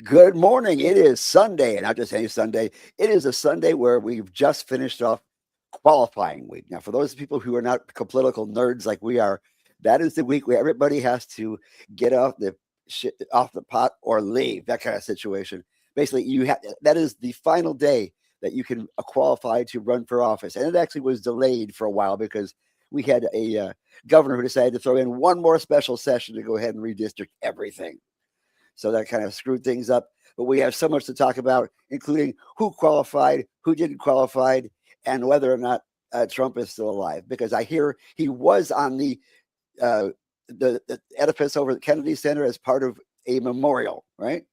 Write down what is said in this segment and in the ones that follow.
Good morning. It is Sunday, and not just any Sunday. It is a Sunday where we've just finished off qualifying week. Now, for those people who are not political nerds like we are, that is the week where everybody has to get off the shit off the pot or leave. That kind of situation. Basically, you have that is the final day that you can qualify to run for office, and it actually was delayed for a while because we had a governor who decided to throw in one more special session to go ahead and redistrict everything. So that kind of screwed things up. But we have so much to talk about, including who qualified, who didn't qualify, and whether or not Trump is still alive. Because I hear he was on the edifice over at Kennedy Center as part of a memorial, right?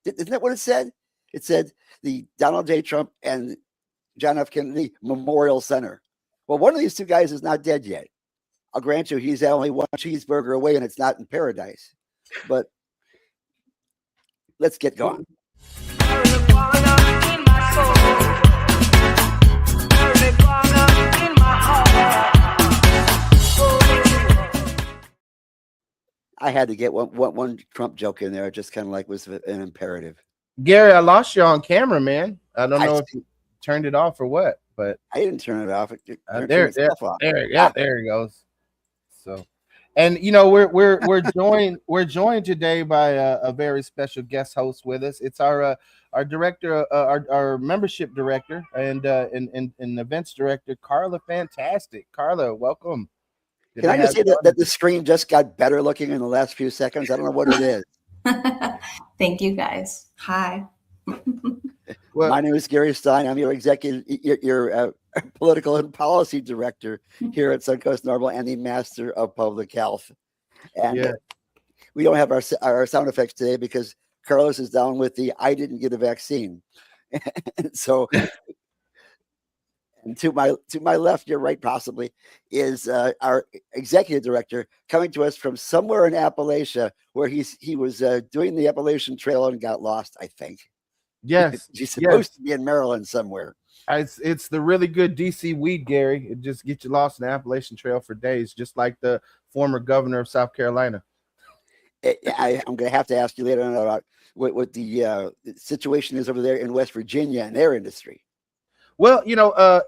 Isn't that what it said? It said the Donald J. Trump and John F. Kennedy Memorial Center. Well, one of these two guys is not dead yet. I'll grant you he's only one cheeseburger away and it's not in paradise. But let's get going. I had to get one Trump joke in there. It just kind of like was an imperative. Gary, I lost you on camera, man. I don't know if you turned it off or what, but I didn't turn it off. There it goes. So, and you know we're joined today by a very special guest host with us. It's our director, our membership director, and events director, Carla. Fantastic, Carla, welcome. Can I just say that the screen just got better looking in the last few seconds? I don't know what it is. Thank you, guys. Hi. Well, my name is Gary Stein. I'm your your political and policy director here at Suncoast Normal and the master of public health. And we don't have our sound effects today because Carlos is down with the I didn't get a vaccine. So, and to my left, your right possibly, is our executive director coming to us from somewhere in Appalachia where he was doing the Appalachian Trail and got lost, I think. Yes. He's supposed to be in Maryland somewhere. It's the really good DC weed, Gary. It just gets you lost in the Appalachian Trail for days, just like the former governor of South Carolina. I'm going to have to ask you later on about what the situation is over there in West Virginia and their industry. Well,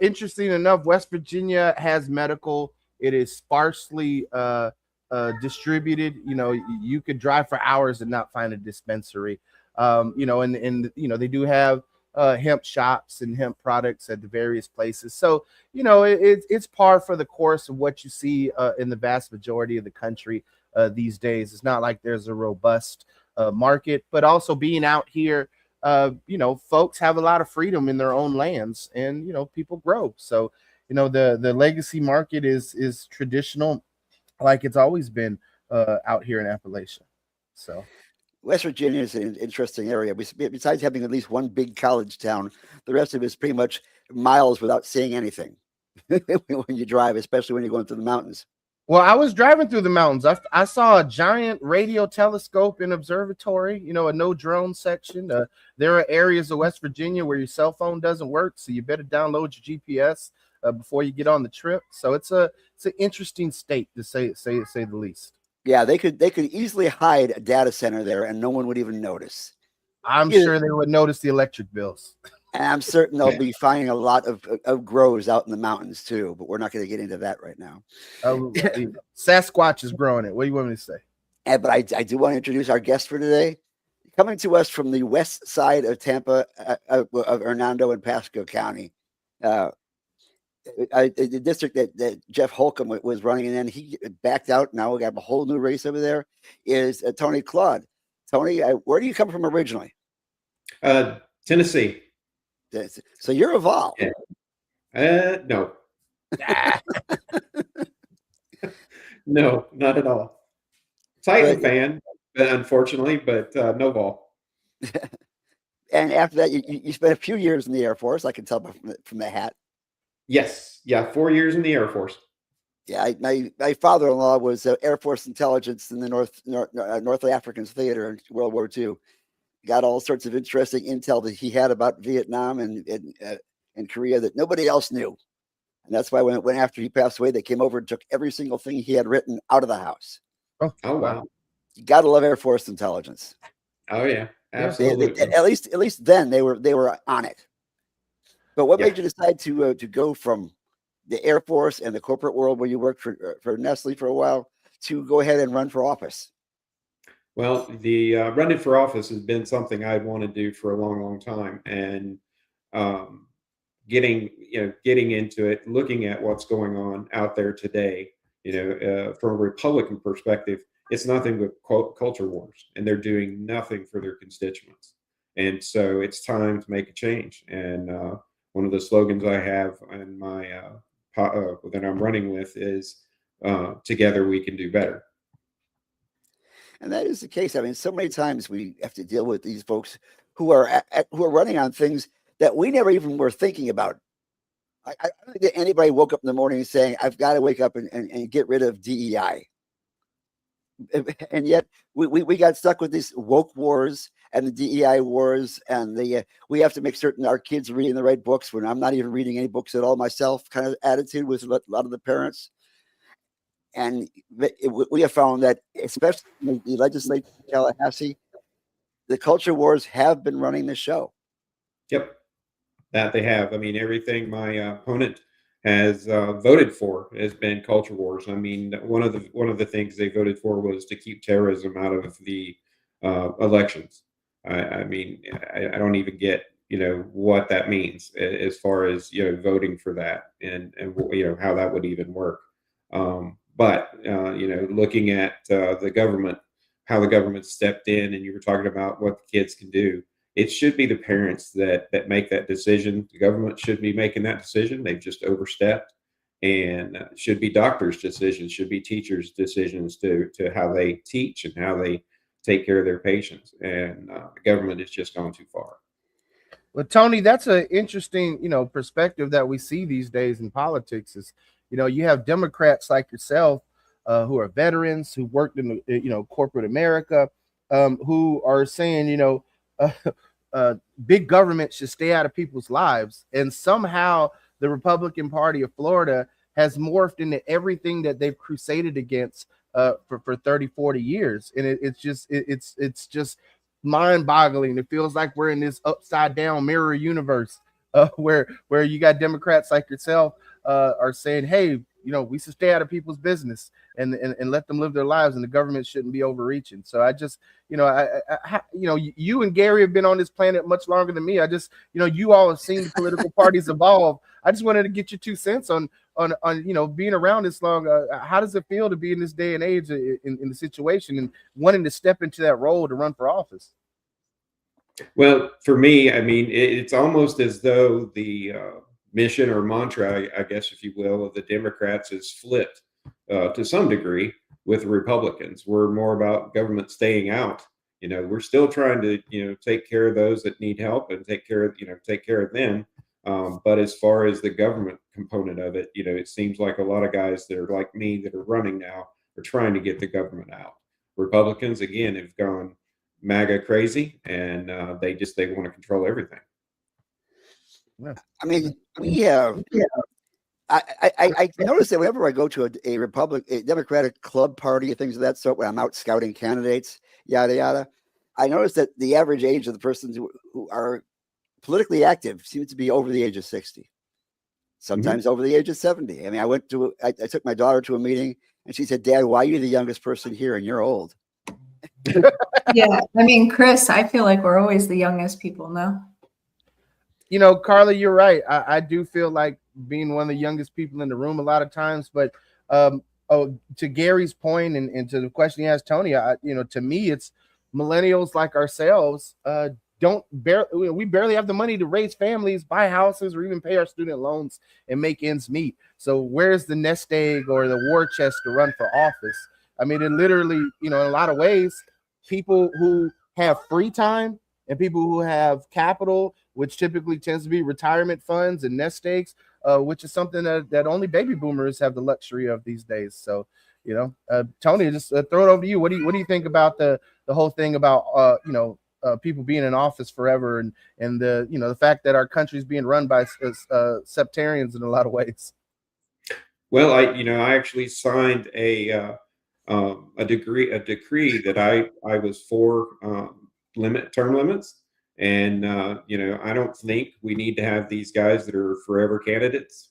interesting enough, West Virginia has medical. It is sparsely distributed. You could drive for hours and not find a dispensary. And they do have hemp shops and hemp products at the various places. So, it's par for the course of what you see in the vast majority of the country these days. It's not like there's a robust market, but also being out here, folks have a lot of freedom in their own lands and, people grow. So, the legacy market is traditional like it's always been out here in Appalachia. So. West Virginia is an interesting area. Besides having at least one big college town, the rest of it is pretty much miles without seeing anything when you drive, especially when you're going through the mountains. Well, I was driving through the mountains. I saw a giant radio telescope and observatory, a no drone section. There are areas of West Virginia where your cell phone doesn't work, so you better download your GPS before you get on the trip. So it's an interesting state to say the least. Yeah, they could easily hide a data center there and no one would even notice. I'm sure they would notice the electric bills. And I'm certain they'll be finding a lot of grows out in the mountains too, but we're not going to get into that right now. Sasquatch is growing it. What do you want me to say? But I do want to introduce our guest for today. Coming to us from the west side of Tampa, of Hernando and Pasco County. The district that Jeff Holcomb was running, and then he backed out. Now we got a whole new race over there. Is Tony Claude. Tony, where do you come from originally? Tennessee. So you're a Vol. Yeah. No. No, not at all. Titan fan, unfortunately, but no Vol. And after that, you spent a few years in the Air Force. I can tell from the hat. Yes. Yeah. 4 years in the Air Force. Yeah. My father-in-law was Air Force intelligence in the North African theater in World War II. Got all sorts of interesting intel that he had about Vietnam and Korea that nobody else knew. And that's why when after he passed away, they came over and took every single thing he had written out of the house. Oh wow. You got to love Air Force intelligence. Oh yeah. Absolutely. At least then they were on it. But what Yeah. made you decide to go from the Air Force and the corporate world where you worked for Nestle for a while to go ahead and run for office? Well, the running for office has been something I'd want to do for a long, long time, and um, getting into it, looking at what's going on out there today. From a Republican perspective, it's nothing but culture wars, and they're doing nothing for their constituents. And so it's time to make a change. And one of the slogans I have in my that I'm running with is "Together we can do better." And that is the case. I mean, so many times we have to deal with these folks who are who are running on things that we never even were thinking about. I don't think that anybody woke up in the morning saying, "I've got to wake up and get rid of DEI." And yet we got stuck with these woke wars and the DEI wars, and the we have to make certain our kids are reading the right books when I'm not even reading any books at all myself. Kind of attitude with a lot of the parents. And we have found that, especially in the legislature in Tallahassee, the culture wars have been running the show. Yep, that they have. I mean, everything my opponent has voted for has been culture wars. I mean, one of the things they voted for was to keep terrorism out of the elections. I mean, I don't even get what that means as far as voting for that, and how that would even work. But looking at the government, how the government stepped in, and you were talking about what the kids can do. It should be the parents that make that decision. The government should be making that decision. They've just overstepped, and should be doctors' decisions, should be teachers' decisions to how they teach and how they take care of their patients. And the government has just gone too far. Well, Tony, that's an interesting, perspective that we see these days in politics. Is you have Democrats like yourself, who are veterans who worked in the corporate America, who are saying big government should stay out of people's lives, and somehow the Republican Party of Florida has morphed into everything that they've crusaded against for 30, 40 years, and it's just mind-boggling. It feels like we're in this upside down mirror universe, where you got Democrats like yourself are saying, hey, we should stay out of people's business and let them live their lives, and the government shouldn't be overreaching. So I just, you and Gary have been on this planet much longer than me. I just, you all have seen the political parties evolve. I just wanted to get your 2 cents on being around this long. How does it feel to be in this day and age in the situation and wanting to step into that role to run for office? Well, for me, I mean, it's almost as though the mission or mantra, I guess, if you will, of the Democrats is flipped to some degree with the Republicans. We're more about government staying out. We're still trying to, take care of those that need help and take care of them. But as far as the government component of it, it seems like a lot of guys that are like me that are running now are trying to get the government out. Republicans, again, have gone MAGA crazy, and they want to control everything. I mean, we have. I notice that whenever I go to a Democratic club party, things of that sort, when I'm out scouting candidates, yada yada, I notice that the average age of the persons who are politically active seems to be over the age of 60, sometimes over the age of 70. I mean, I took my daughter to a meeting, and she said, "Dad, why are you the youngest person here, and you're old?" Yeah, I mean, Chris, I feel like we're always the youngest people now. Carla, you're right. I do feel like being one of the youngest people in the room a lot of times, but to Gary's point and to the question he asked Tony, to me, it's millennials like ourselves we barely have the money to raise families, buy houses, or even pay our student loans and make ends meet. So where's the nest egg or the war chest to run for office? I mean, it literally, in a lot of ways, people who have free time and people who have capital, which typically tends to be retirement funds and nest eggs, which is something that only baby boomers have the luxury of these days. So, Tony, just throw it over to you. What do you think about the whole thing about people being in office forever and the fact that our country is being run by septarians in a lot of ways? Well, I actually signed a decree that I was for term limits. And I don't think we need to have these guys that are forever candidates.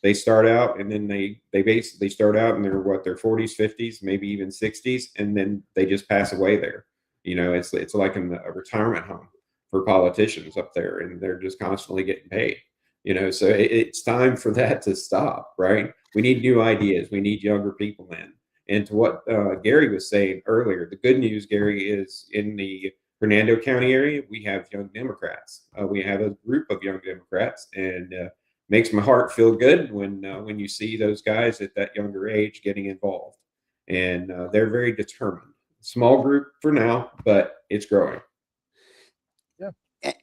They start out, and then they basically start out in their 40s, 50s, maybe even 60s, and then they just pass away there. It's like in a retirement home for politicians up there, and they're just constantly getting paid. So it's time for that to stop, right? We need new ideas. We need younger people in. And to what Gary was saying earlier, the good news, Gary, is in the Hernando County area, we have young Democrats. We have a group of young Democrats, and makes my heart feel good when you see those guys at that younger age getting involved. And they're very determined. Small group for now, but it's growing.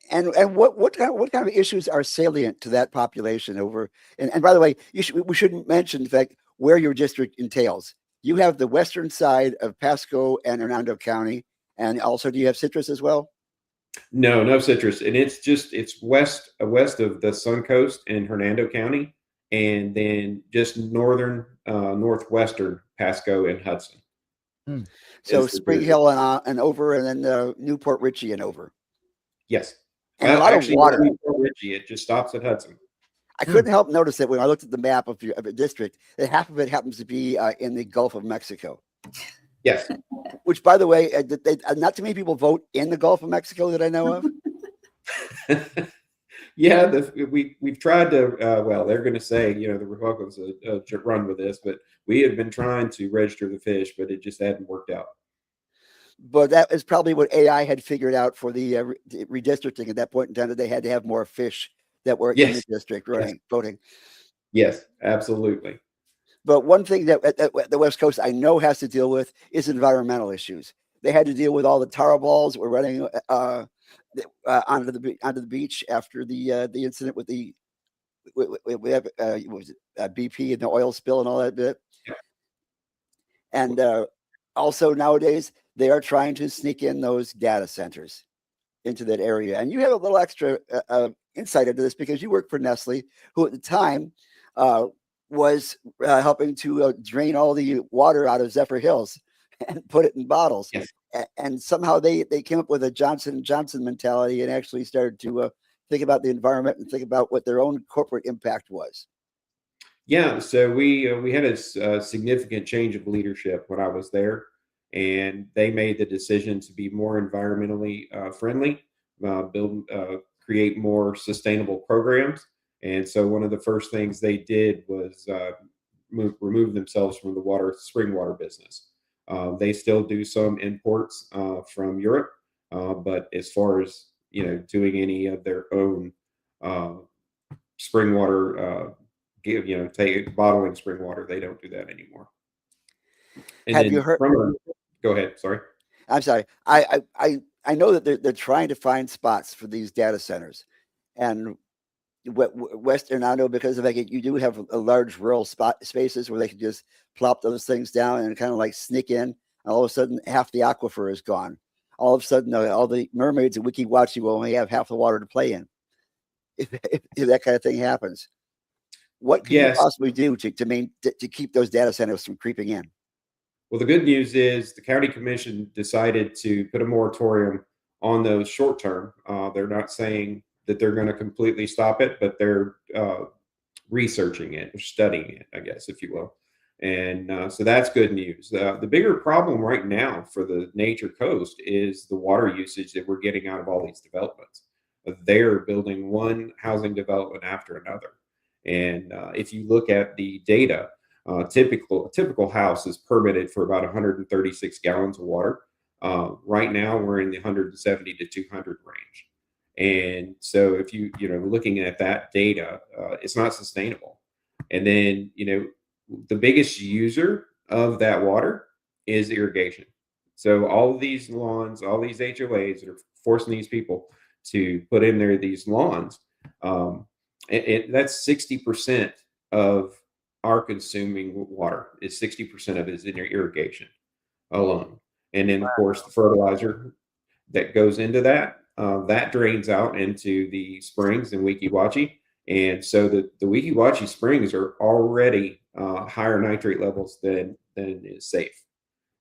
And what kind of issues are salient to that population over? And by the way, we shouldn't mention the fact where your district entails. You have the western side of Pasco and Hernando County, and also do you have Citrus as well? No Citrus, and it's west of the Suncoast in Hernando County, and then just northwestern Pasco and Hudson. So Spring Hill and over, and then Newport Richey and over. Yes, and a lot of water. Newport Richey, it just stops at Hudson. I couldn't help notice that when I looked at the map of a district, that half of it happens to be in the Gulf of Mexico. Yes. Which, by the way, not too many people vote in the Gulf of Mexico that I know of. Yeah, we've tried to. Well, they're going to say, the Republicans run with this, but we have been trying to register the fish, but it just hadn't worked out. But that is probably what AI had figured out for the redistricting at that point in time, that they had to have more fish that were in the district voting. Yes, absolutely. But one thing that the West Coast I know has to deal with is environmental issues. They had to deal with all the tar balls that were running onto the beach after the incident with the BP and the oil spill and all that bit. Yeah. And also nowadays they are trying to sneak in those data centers into that area. And you have a little extra insight into this because you work for Nestle, who at the time was helping to drain all the water out of Zephyr Hills and put it in bottles. Yes. And somehow they came up with a Johnson & Johnson mentality and actually started to think about the environment and think about what their own corporate impact was. Yeah, so we had a significant change of leadership when I was there, and they made the decision to be more environmentally friendly, create more sustainable programs. And so one of the first things they did was remove themselves from the spring water business. They still do some imports from Europe, but as far as doing any of their own spring water, bottling spring water, they don't do that anymore. And have you heard? Go ahead. Sorry. I'm sorry. I know that they're trying to find spots for these data centers, and Western Hernando, because of that, you do have a large rural spaces where they can just plop those things down and kind of like sneak in. And all of a sudden, half the aquifer is gone. All of a sudden, all the mermaids in Wiki Wachi will only have half the water to play in. If that kind of thing happens, what can you possibly do to keep those data centers from creeping in? Well, the good news is the county commission decided to put a moratorium on those short term. They're not saying that they're going to completely stop it, but they're researching it or studying it, I guess, if you will. And so that's good news. The bigger problem right now for the Nature Coast is the water usage that we're getting out of all these developments. They're building one housing development after another. And if you look at the data, a typical house is permitted for about 136 gallons of water. Right now, we're in the 170 to 200 range. And so if looking at that data, it's not sustainable. And then, the biggest user of that water is irrigation. So all of these lawns, all these HOAs that are forcing these people to put in there these lawns, that's 60% of our consuming water. Is 60% of it is in your irrigation alone. And then, of course, the fertilizer that goes into that, that drains out into the springs in Wiki Wachi. And so the Wiki Wachi springs are already higher nitrate levels than is safe.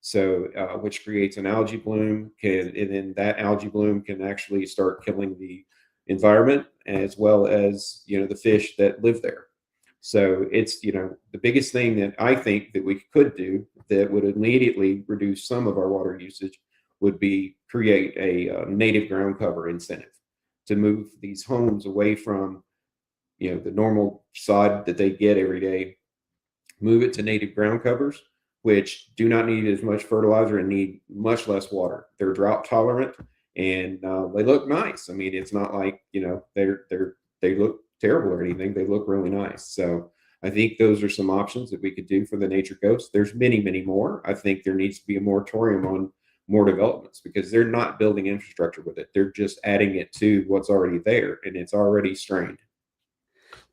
So, which creates an algae bloom, and then that algae bloom can actually start killing the environment as well as, the fish that live there. So it's, the biggest thing that I think that we could do that would immediately reduce some of our water usage would be create a native ground cover incentive to move these homes away from, the normal sod that they get every day, move it to native ground covers, which do not need as much fertilizer and need much less water. They're drought tolerant, and they look nice. I mean, it's not like, they look terrible or anything. They look really nice. So I think those are some options that we could do for the nature coast. There's many, many more. I think there needs to be a moratorium on more developments because they're not building infrastructure with it. They're just adding it to what's already there, and it's already strained.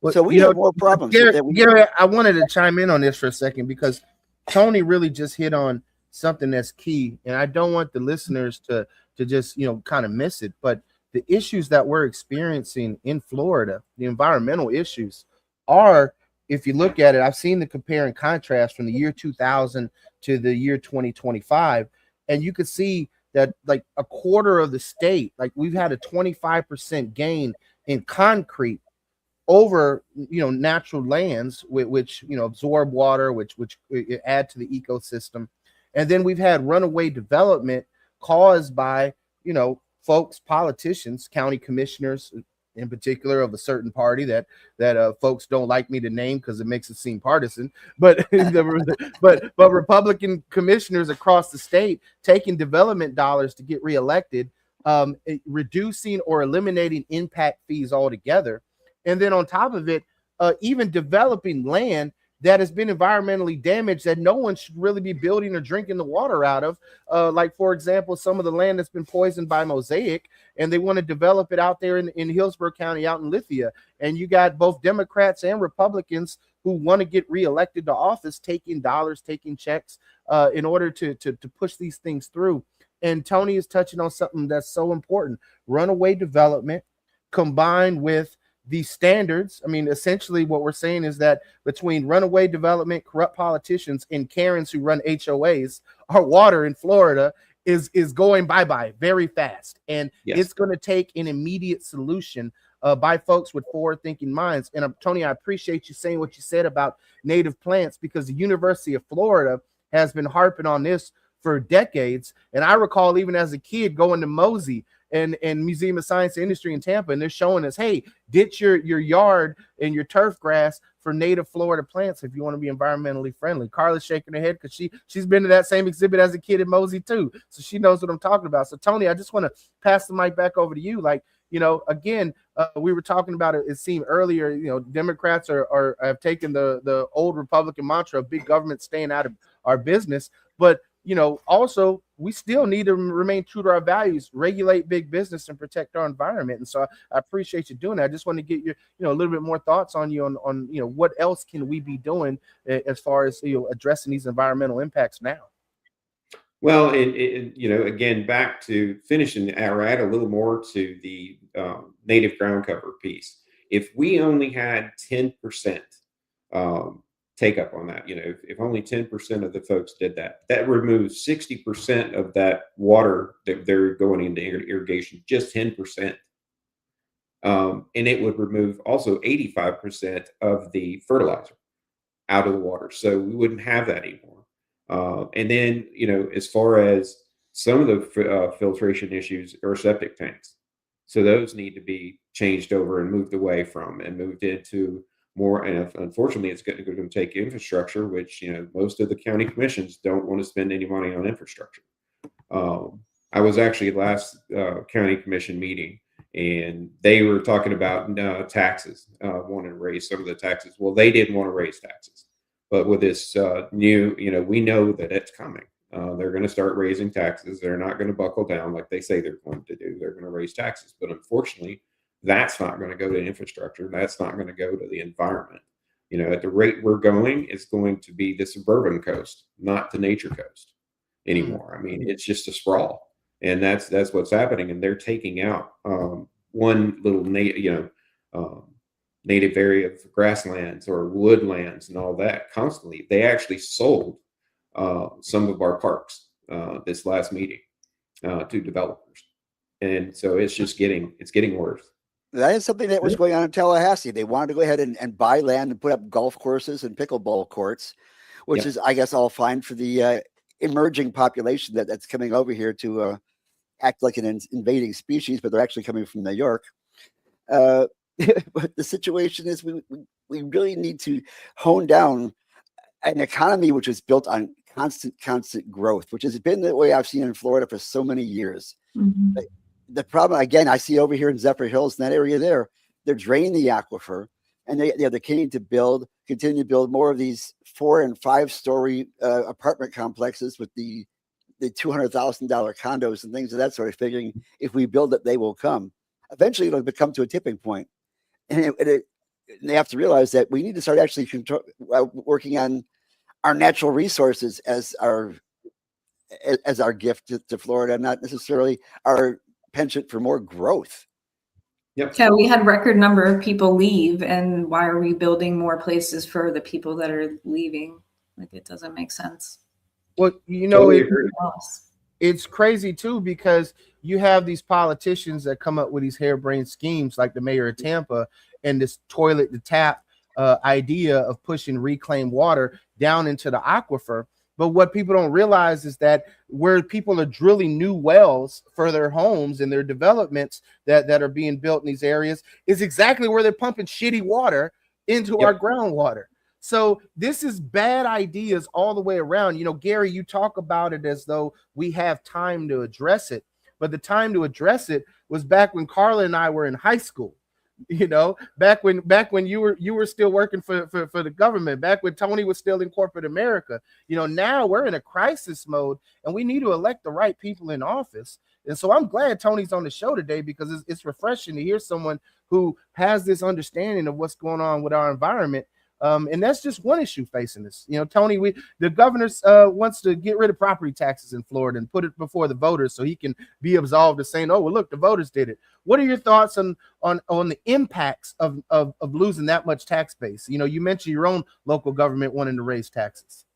Well, So we have more problems. Gary, I wanted to chime in on this for a second because Tony really just hit on something that's key, and I don't want the listeners to just kind of miss it. But the issues that we're experiencing in Florida, the environmental issues, are, if you look at it, I've seen the compare and contrast from the year 2000 to the year 2025, and you could see that like a quarter of the state, like we've had a 25% gain in concrete over natural lands which absorb water, which add to the ecosystem. And then we've had runaway development caused by folks, politicians, county commissioners in particular of a certain party that folks don't like me to name because it makes it seem partisan, but but Republican commissioners across the state taking development dollars to get reelected, reducing or eliminating impact fees altogether. And then on top of it, even developing land that has been environmentally damaged that no one should really be building or drinking the water out of. Like, for example, some of the land that's been poisoned by mosaic, and they want to develop it out there in Hillsborough County, out in Lithia. And you got both Democrats and Republicans who want to get reelected to office, taking dollars, taking checks in order to push these things through. And Tony is touching on something that's so important: runaway development combined with these standards. I mean, essentially what we're saying is that between runaway development, corrupt politicians, and Karens who run HOAs, our water in Florida is going bye-bye very fast. And It's going to take an immediate solution by folks with forward-thinking minds. And Tony, I appreciate you saying what you said about native plants, because the University of Florida has been harping on this for decades. And I recall even as a kid going to Mosey and Museum of Science and Industry in Tampa, and they're showing us, hey, ditch your yard and your turf grass for native Florida plants if you want to be environmentally friendly. Carla's shaking her head because she's been to that same exhibit as a kid at Mosey too, so she knows what I'm talking about. So Tony, I just want to pass the mic back over to you. Like, again, we were talking about it seemed earlier, Democrats have taken the old Republican mantra of big government staying out of our business, but also we still need to remain true to our values, regulate big business, and protect our environment. And so I appreciate you doing that. I just want to get your, a little bit more thoughts on you on what else can we be doing as far as, addressing these environmental impacts now. Well, again, back to finishing, or add a little more to the native ground cover piece. If we only had 10% take up on that, if only 10% of the folks did that, that removes 60% of that water that they're going into irrigation, just 10%. And it would remove also 85% of the fertilizer out of the water. So we wouldn't have that anymore. And then, as far as some of the filtration issues are septic tanks. So those need to be changed over and moved away from and moved into more. And unfortunately, it's going to take infrastructure, which, most of the county commissions don't want to spend any money on infrastructure. I was actually last county commission meeting, and they were talking about taxes, wanting to raise some of the taxes. Well, they didn't want to raise taxes. But with this new, we know that it's coming. They're going to start raising taxes. They're not going to buckle down like they say they're going to do. They're going to raise taxes. But unfortunately, that's not going to go to infrastructure. That's not going to go to the environment. At the rate we're going, it's going to be the suburban coast, not the nature coast anymore. I mean, it's just a sprawl. And that's what's happening. And they're taking out one little, native area of grasslands or woodlands and all that constantly. They actually sold some of our parks. this last meeting to developers, and so it's getting worse. That is something that was going on in Tallahassee. They wanted to go ahead and buy land and put up golf courses and pickleball courts, which Yep. is, I guess, all fine for the emerging population that's coming over here to act like an invading species, but they're actually coming from New York. But the situation is we really need to hone down an economy which is built on constant growth, which has been the way I've seen in Florida for so many years. Mhm. The problem, again, I see over here in Zephyr Hills, in that area there, they're draining the aquifer, and they're continuing to continue to build more of these 4 and 5 story apartment complexes with the $200,000 condos and things of that sort, figuring if we build it, they will come. Eventually, it'll become to a tipping point. And they have to realize that we need to start actually working on our natural resources as our gift to Florida, not necessarily our penchant for more growth. Yep. Yeah, we had record number of people leave, and why are we building more places for the people that are leaving? Like, it doesn't make sense. Well, you know, Totally agree. it's crazy too, because you have these politicians that come up with these harebrained schemes like the mayor of Tampa and this toilet to tap idea of pushing reclaimed water down into the aquifer. But what people don't realize is that where people are drilling new wells for their homes and their developments that are being built in these areas is exactly where they're pumping shitty water into our groundwater. So this is bad ideas all the way around. You know, Gary, you talk about it as though we have time to address it, but the time to address it was back when Carla and I were in high school. You know, back when you were still working for the government, back when Tony was still in corporate America. You know, now we're in a crisis mode, and we need to elect the right people in office. And so I'm glad Tony's on the show today, because it's refreshing to hear someone who has this understanding of what's going on with our environment. And that's just one issue facing us. You know, Tony, the governor wants to get rid of property taxes in Florida and put it before the voters so he can be absolved of saying, oh, well, look, the voters did it. What are your thoughts on the impacts of losing that much tax base? You know, you mentioned your own local government wanting to raise taxes.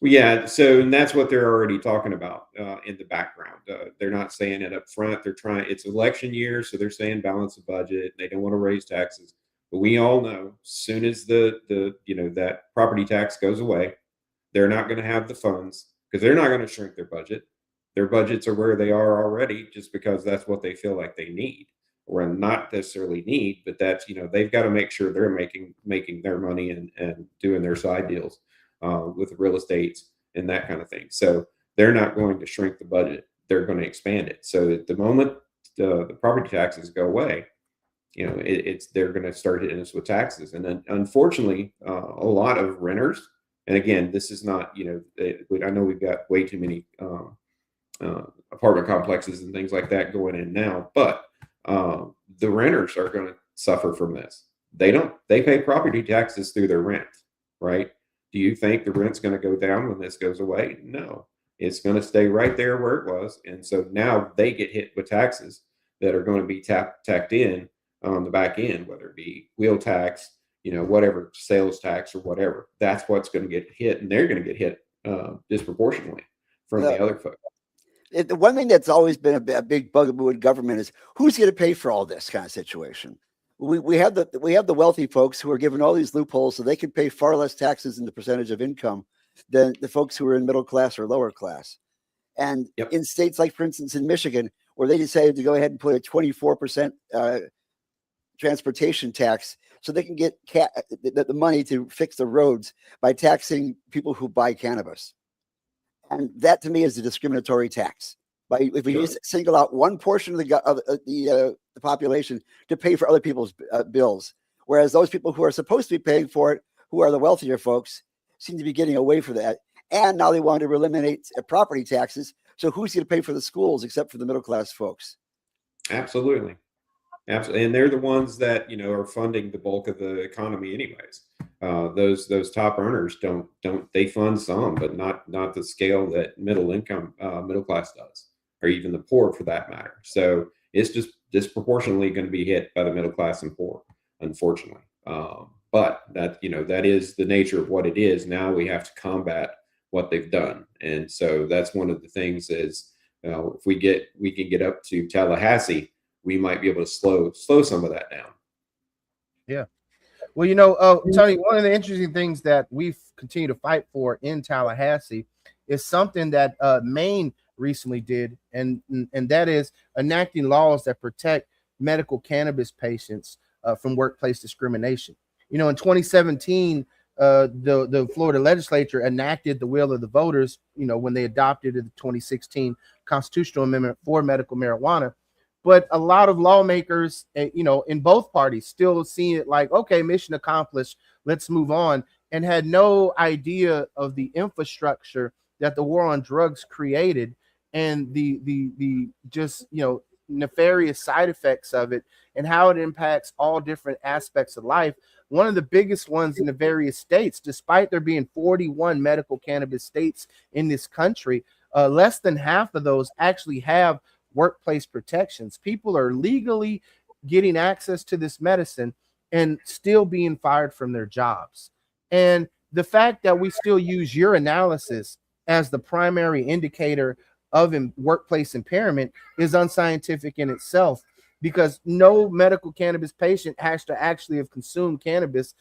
Well, yeah, so and that's what they're already talking about in the background. They're not saying it up front. They're trying. It's election year, so they're saying balance the budget. They don't want to raise taxes. But we all know, as soon as that property tax goes away, they're not going to have the funds, because they're not going to shrink their budget. Their budgets are where they are already, just because that's what they feel like they need, or not necessarily need, but that's, they've got to make sure they're making their money and doing their side deals with real estate and that kind of thing. So they're not going to shrink the budget. They're going to expand it. So at the moment the property taxes go away, they're going to start hitting us with taxes. And then unfortunately, a lot of renters, and again, this is not, I know we've got way too many apartment complexes and things like that going in now, but the renters are going to suffer from this. They pay property taxes through their rent, right? Do you think the rent's going to go down when this goes away? No, it's going to stay right there where it was. And so now they get hit with taxes that are going to be tacked in on the back end, whether it be wheel tax, whatever, sales tax or whatever. That's what's going to get hit, and they're going to get hit disproportionately from the other folks. The one thing that's always been a big bugaboo in government is who's going to pay for all this kind of situation. We have the wealthy folks who are given all these loopholes, so they can pay far less taxes in the percentage of income than the folks who are in middle class or lower class. And in states like, for instance, in Michigan, where they decided to go ahead and put a 24% transportation tax, so they can get the money to fix the roads by taxing people who buy cannabis. And that, to me, is a discriminatory tax. If we just single out one portion of the population to pay for other people's bills, whereas those people who are supposed to be paying for it, who are the wealthier folks, seem to be getting away from that. And now they want to eliminate property taxes. So who's going to pay for the schools except for the middle class folks? Absolutely. And they're the ones that are funding the bulk of the economy, anyways. Those top earners don't they fund some, but not the scale that middle class does, or even the poor for that matter. So it's just disproportionately going to be hit by the middle class and poor, unfortunately. But that is the nature of what it is. Now we have to combat what they've done. And so that's one of the things is, if we can get up to Tallahassee, we might be able to slow some of that down. Yeah. Well, Tony, one of the interesting things that we've continued to fight for in Tallahassee is something that Maine recently did, and that is enacting laws that protect medical cannabis patients from workplace discrimination. In 2017, the Florida legislature enacted the will of the voters, when they adopted the 2016 constitutional amendment for medical marijuana. But a lot of lawmakers, in both parties still see it like, okay, mission accomplished, let's move on, and had no idea of the infrastructure that the war on drugs created and the just, nefarious side effects of it and how it impacts all different aspects of life. One of the biggest ones in the various states, despite there being 41 medical cannabis states in this country, less than half of those actually have workplace protections. People are legally getting access to this medicine and still being fired from their jobs. And the fact that we still use your analysis as the primary indicator of workplace impairment is unscientific in itself, because no medical cannabis patient has to actually have consumed cannabis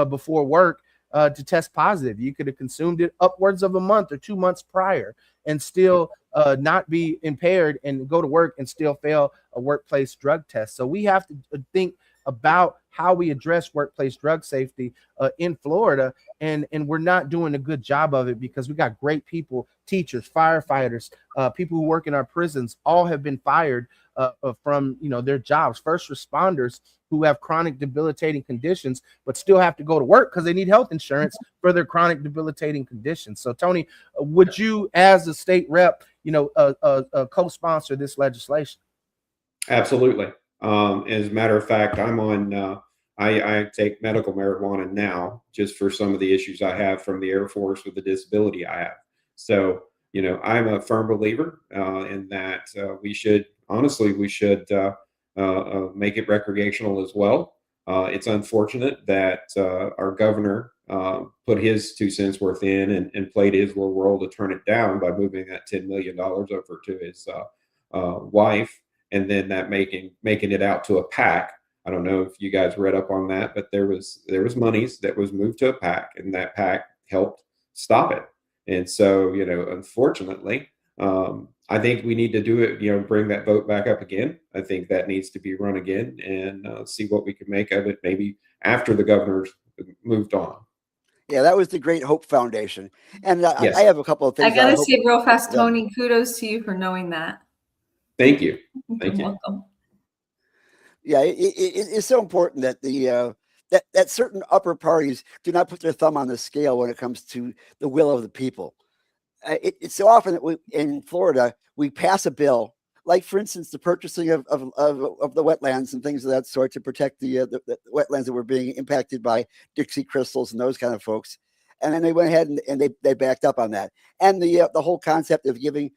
before work to test positive. You could have consumed it upwards of a month or 2 months prior and still not be impaired and go to work and still fail a workplace drug test. So we have to think about how we address workplace drug safety in Florida, and we're not doing a good job of it because we got great people, teachers, firefighters, people who work in our prisons, all have been fired from their jobs. First responders who have chronic debilitating conditions but still have to go to work because they need health insurance for their chronic debilitating conditions. So Tony, would you, as a state rep, co-sponsor this legislation? Absolutely. As a matter of fact, I'm on. I take medical marijuana now just for some of the issues I have from the Air Force with the disability I have. So I'm a firm believer in that we should make it recreational as well. It's unfortunate that our governor put his 2 cents worth in and played his little role to turn it down by moving that $10 million over to his wife, and then that making it out to a PAC. I don't know if you guys read up on that, but there was monies that was moved to a PAC, and that PAC helped stop it. And so, unfortunately, I think we need to do it, bring that vote back up again. I think that needs to be run again and see what we can make of it, maybe after the governor's moved on. Yeah, that was the Great Hope Foundation. And Yes. I have a couple of things. I gotta say real fast, Tony, kudos to you for knowing that. Thank you. Thank You're you. welcome. Yeah, it's so important that that certain upper parties do not put their thumb on the scale when it comes to the will of the people. It's so often that in Florida, we pass a bill, like, for instance, the purchasing of the wetlands and things of that sort to protect the wetlands that were being impacted by Dixie crystals and those kind of folks. And then they went ahead and they backed up on that. And the whole concept of giving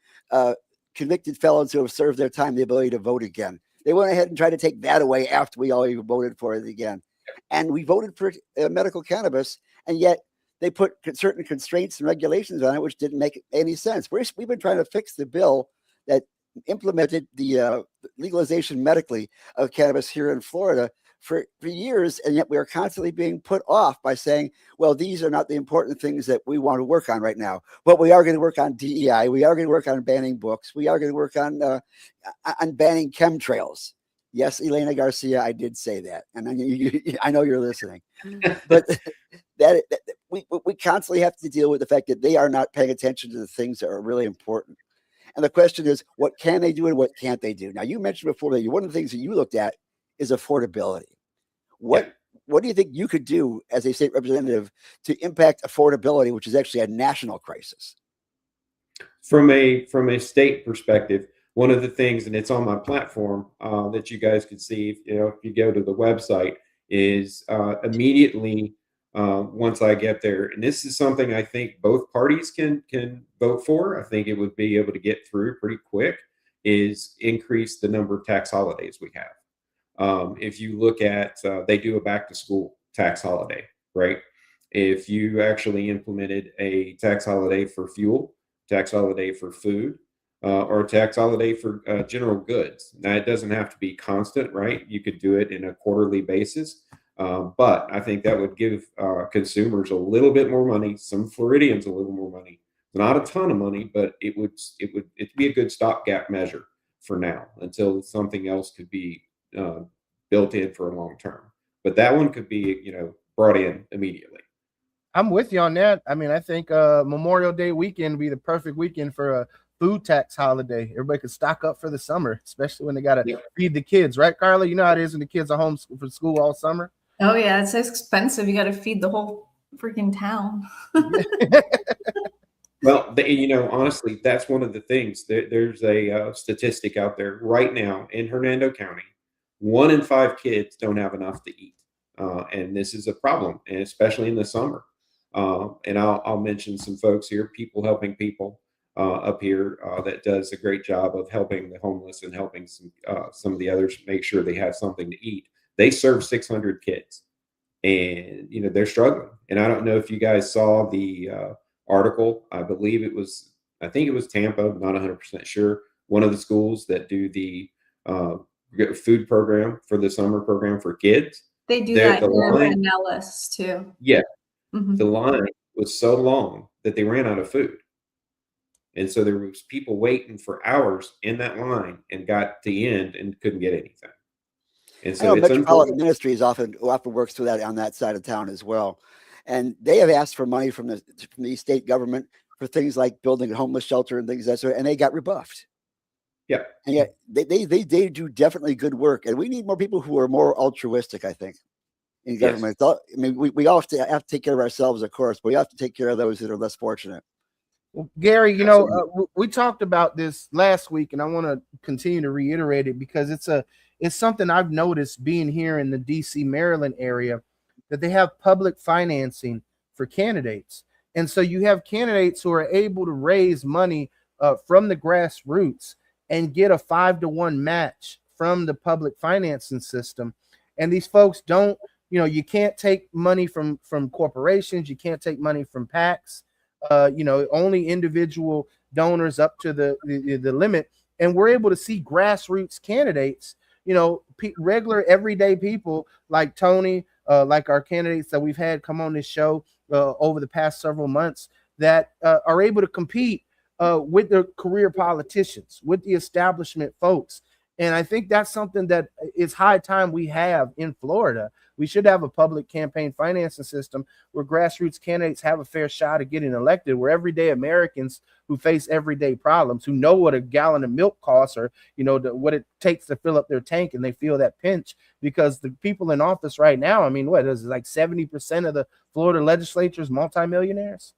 convicted felons who have served their time the ability to vote again. They went ahead and tried to take that away after we all even voted for it again. And we voted for medical cannabis, and yet they put certain constraints and regulations on it, which didn't make any sense. We've been trying to fix the bill that implemented the legalization medically of cannabis here in Florida for years, and yet we are constantly being put off by saying, well, these are not the important things that we want to work on right now. But we are going to work on DEI. We are going to work on banning books. We are going to work on banning chemtrails. Yes, Elena Garcia, I did say that, and I know you're listening. But we constantly have to deal with the fact that they are not paying attention to the things that are really important. And the question is, what can they do and what can't they do? Now, you mentioned before that one of the things that you looked at is affordability. What do you think you could do as a state representative to impact affordability, which is actually a national crisis? From a state perspective, one of the things, and it's on my platform that you guys can see, if you go to the website, is immediately once I get there, and this is something I think both parties can vote for. I think it would be able to get through pretty quick, is increase the number of tax holidays we have. If you look at, they do a back to school tax holiday, right? if you actually implemented a tax holiday for fuel, tax holiday for food, or a tax holiday for general goods. Now, it doesn't have to be constant, right? You could do it in a quarterly basis. But I think that would give consumers a little bit more money, some Floridians a little more money, not a ton of money, but it'd be a good stopgap measure for now until something else could be built in for a long term. But that one could be, brought in immediately. I'm with you on that. I mean, I think Memorial Day weekend would be the perfect weekend for a food tax holiday. Everybody could stock up for the summer, especially when they got to feed the kids, right, Carla? You know how it is when the kids are home from school all summer. Oh yeah, it's expensive. You got to feed the whole freaking town. Well, honestly, that's one of the things. There's a statistic out there right now in Hernando County. 1 in 5 kids don't have enough to eat, and this is a problem, and especially in the summer. And I'll mention some folks here, People Helping People up here, that does a great job of helping the homeless and helping some of the others make sure they have something to eat. They serve 600 kids, and they're struggling. And I don't know if you guys saw the article. I think it was Tampa. I'm not 100% sure. One of the schools that do the food program for the summer program for kids. They do that here in Nellis too. Yeah. Mm-hmm. The line was so long that they ran out of food. And so there was people waiting for hours in that line and got to the end and couldn't get anything. And so Metropolitan Ministries often works through that on that side of town as well. And they have asked for money from the state government for things like building a homeless shelter and things like that, and they got rebuffed. Yeah. And yet they do definitely good work. And we need more people who are more altruistic, I think, in government. Yes. I mean, we all have to take care of ourselves, of course, but we have to take care of those that are less fortunate. Well, Gary, we talked about this last week, and I want to continue to reiterate it because it's something I've noticed being here in the DC, Maryland area, that they have public financing for candidates. And so you have candidates who are able to raise money from the grassroots and get a 5-to-1 match from the public financing system. And these folks don't, you can't take money from corporations. You can't take money from PACs. Only individual donors up to the limit. And we're able to see grassroots candidates, regular everyday people like Tony, like our candidates that we've had come on this show over the past several months that are able to compete with the career politicians, with the establishment folks. And I think that's something that is high time we have in Florida. We should have a public campaign financing system where grassroots candidates have a fair shot at getting elected, where everyday Americans who face everyday problems, who know what a gallon of milk costs or, what it takes to fill up their tank, and they feel that pinch because the people in office right now, I mean, what is it, like 70% of the Florida legislature is multimillionaires?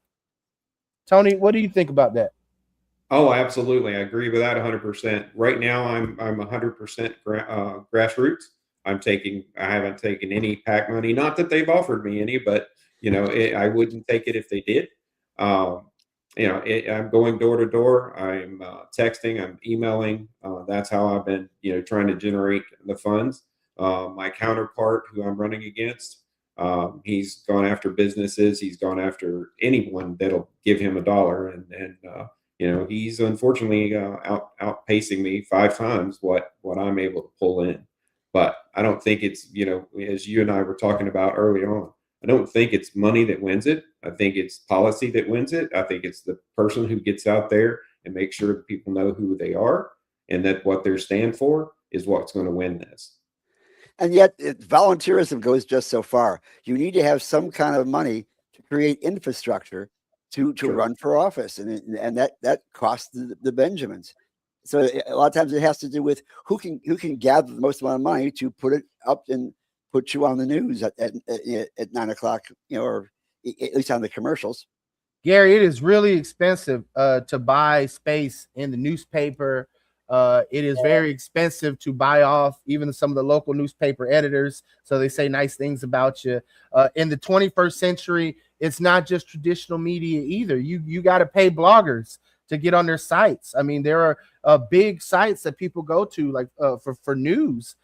Tony, what do you think about that? Oh, absolutely. I agree with that 100%. Right now, I'm 100% grassroots. I haven't taken any PAC money. Not that they've offered me any, but I wouldn't take it if they did. I'm going door to door. I'm texting. I'm emailing. That's how I've been, trying to generate the funds. My counterpart, who I'm running against, he's gone after businesses. He's gone after anyone that'll give him $1, and he's unfortunately outpacing me 5 times what I'm able to pull in. But I don't think it's, as you and I were talking about early on, I don't think it's money that wins it. I think it's policy that wins it. I think it's the person who gets out there and makes sure that people know who they are and that what they stand for is what's going to win this. And yet volunteerism goes just so far. You need to have some kind of money to create infrastructure to run for office. And that costs the Benjamins. So a lot of times it has to do with who can gather the most amount of money to put it up and put you on the news at 9 o'clock, or at least on the commercials. Gary, it is really expensive to buy space in the newspaper. It is very expensive to buy off even some of the local newspaper editors, so they say nice things about you. In the 21st century, it's not just traditional media either. You got to pay bloggers to get on their sites. I mean, there are big sites that people go to, like for news.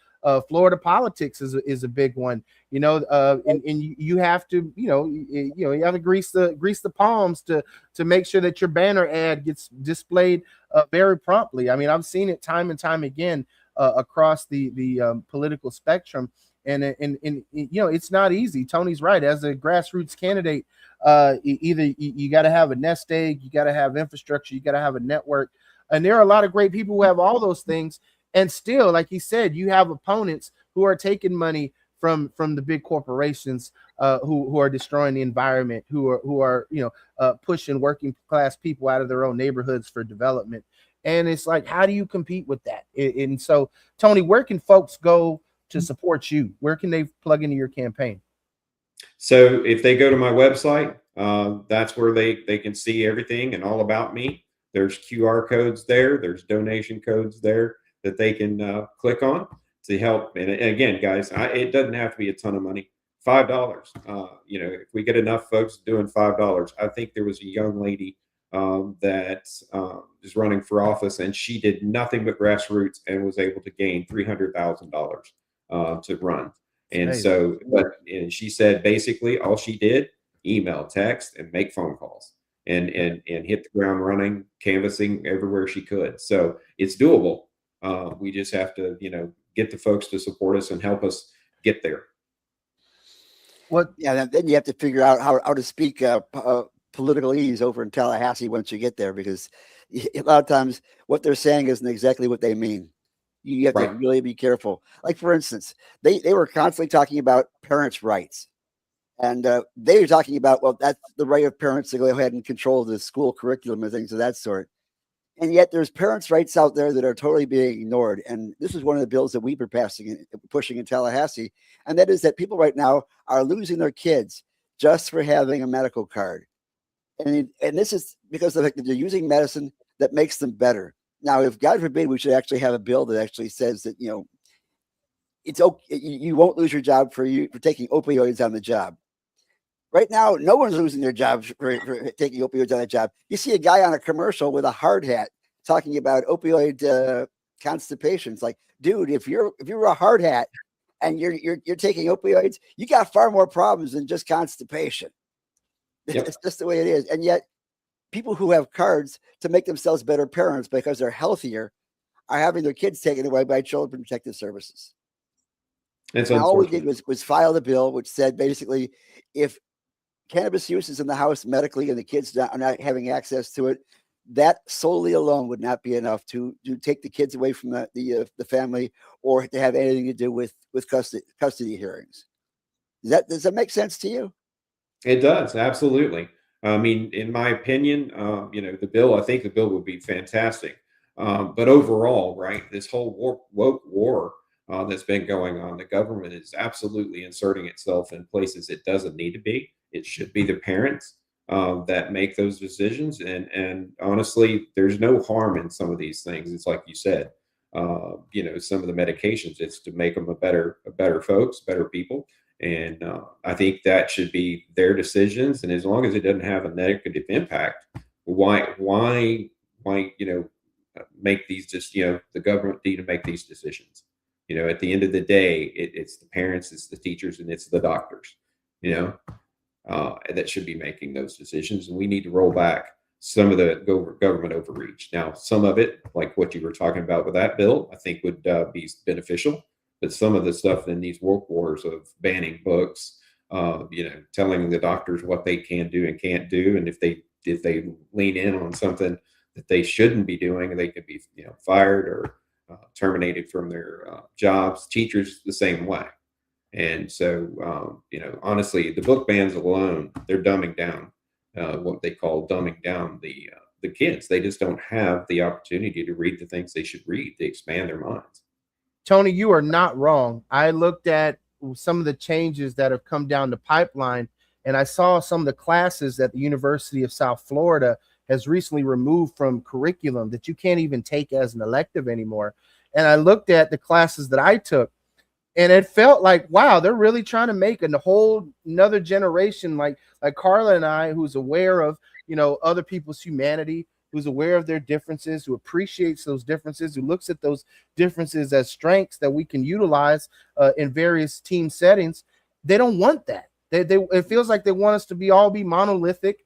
Florida politics is a big one, and you have to, you have to grease the palms to make sure that your banner ad gets displayed very promptly. I mean, I've seen it time and time again across the political spectrum. And it's not easy. Tony's right. As a grassroots candidate, either you got to have a nest egg, you got to have infrastructure, you got to have a network, and there are a lot of great people who have all those things, and still, like he said, you have opponents who are taking money from the big corporations, who are destroying the environment, who are pushing working class people out of their own neighborhoods for development. And it's like, how do you compete with that? And so, Tony, where can folks go to support you? Where can they plug into your campaign? So if they go to my website, that's where they can see everything and all about me. There's QR codes there. There's donation codes there that they can click on to help. And again, guys, it doesn't have to be a ton of money. $5. If we get enough folks doing $5, I think there was a young lady that is running for office, and she did nothing but grassroots and was able to gain $300,000 to run. And so, and she said basically all she did, email, text, and make phone calls, and hit the ground running, canvassing everywhere she could. So it's doable. We just have to, get the folks to support us and help us get there. Yeah, then you have to figure out how to speak politicalese over in Tallahassee once you get there, because a lot of times what they're saying isn't exactly what they mean. You have to really be careful. Like, for instance, they were constantly talking about parents' rights. And they were talking about, well, that's the right of parents to go ahead and control the school curriculum and things of that sort. And yet there's parents' rights out there that are totally being ignored. And this is one of the bills that we were pushing in Tallahassee. And that is that people right now are losing their kids just for having a medical card. And this is because of the fact that they're using medicine that makes them better. Now, if God forbid, we should actually have a bill that actually says that, it's okay, you won't lose your job for taking opioids on the job. Right now, no one's losing their jobs for taking opioids on the job. You see a guy on a commercial with a hard hat talking about opioid constipation. It's like, dude, if you're a hard hat and you're taking opioids, you got far more problems than just constipation. Yep. It's just the way it is. And yet, people who have cards to make themselves better parents because they're healthier are having their kids taken away by Child Protective Services. And all we did was file the bill, which said basically, if cannabis use is in the house medically and the kids are not having access to it, that solely alone would not be enough to take the kids away from the family or to have anything to do with custody hearings. Does that make sense to you? It does, absolutely. I mean, in my opinion, I think the bill would be fantastic. But overall, right, this whole woke war that's been going on, the government is absolutely inserting itself in places it doesn't need to be. It should be the parents that make those decisions. And honestly, there's no harm in some of these things. It's like you said, some of the medications, it's to make them a better folks, better people. And I think that should be their decisions. And as long as it doesn't have a negative impact, why make these the government need to make these decisions? At the end of the day, it's the parents, it's the teachers, and it's the doctors, that should be making those decisions. And we need to roll back some of the government overreach. Now, some of it, like what you were talking about with that bill, I think would be beneficial. But some of the stuff in these woke wars of banning books, telling the doctors what they can do and can't do, and if they lean in on something that they shouldn't be doing, they could be fired or terminated from their jobs. Teachers the same way. And so honestly, the book bans alone, they're dumbing down what they call dumbing down the kids. They just don't have the opportunity to read the things they should read to expand their minds. Tony, you are not wrong. I looked at some of the changes that have come down the pipeline, and I saw some of the classes that the University of South Florida has recently removed from curriculum that you can't even take as an elective anymore. And I looked at the classes that I took, and it felt like, wow, they're really trying to make a whole another generation like Carla and I, who's aware of, other people's humanity, who's aware of their differences, who appreciates those differences, who looks at those differences as strengths that we can utilize in various team settings. They don't want that. It feels like they want us to all be monolithic.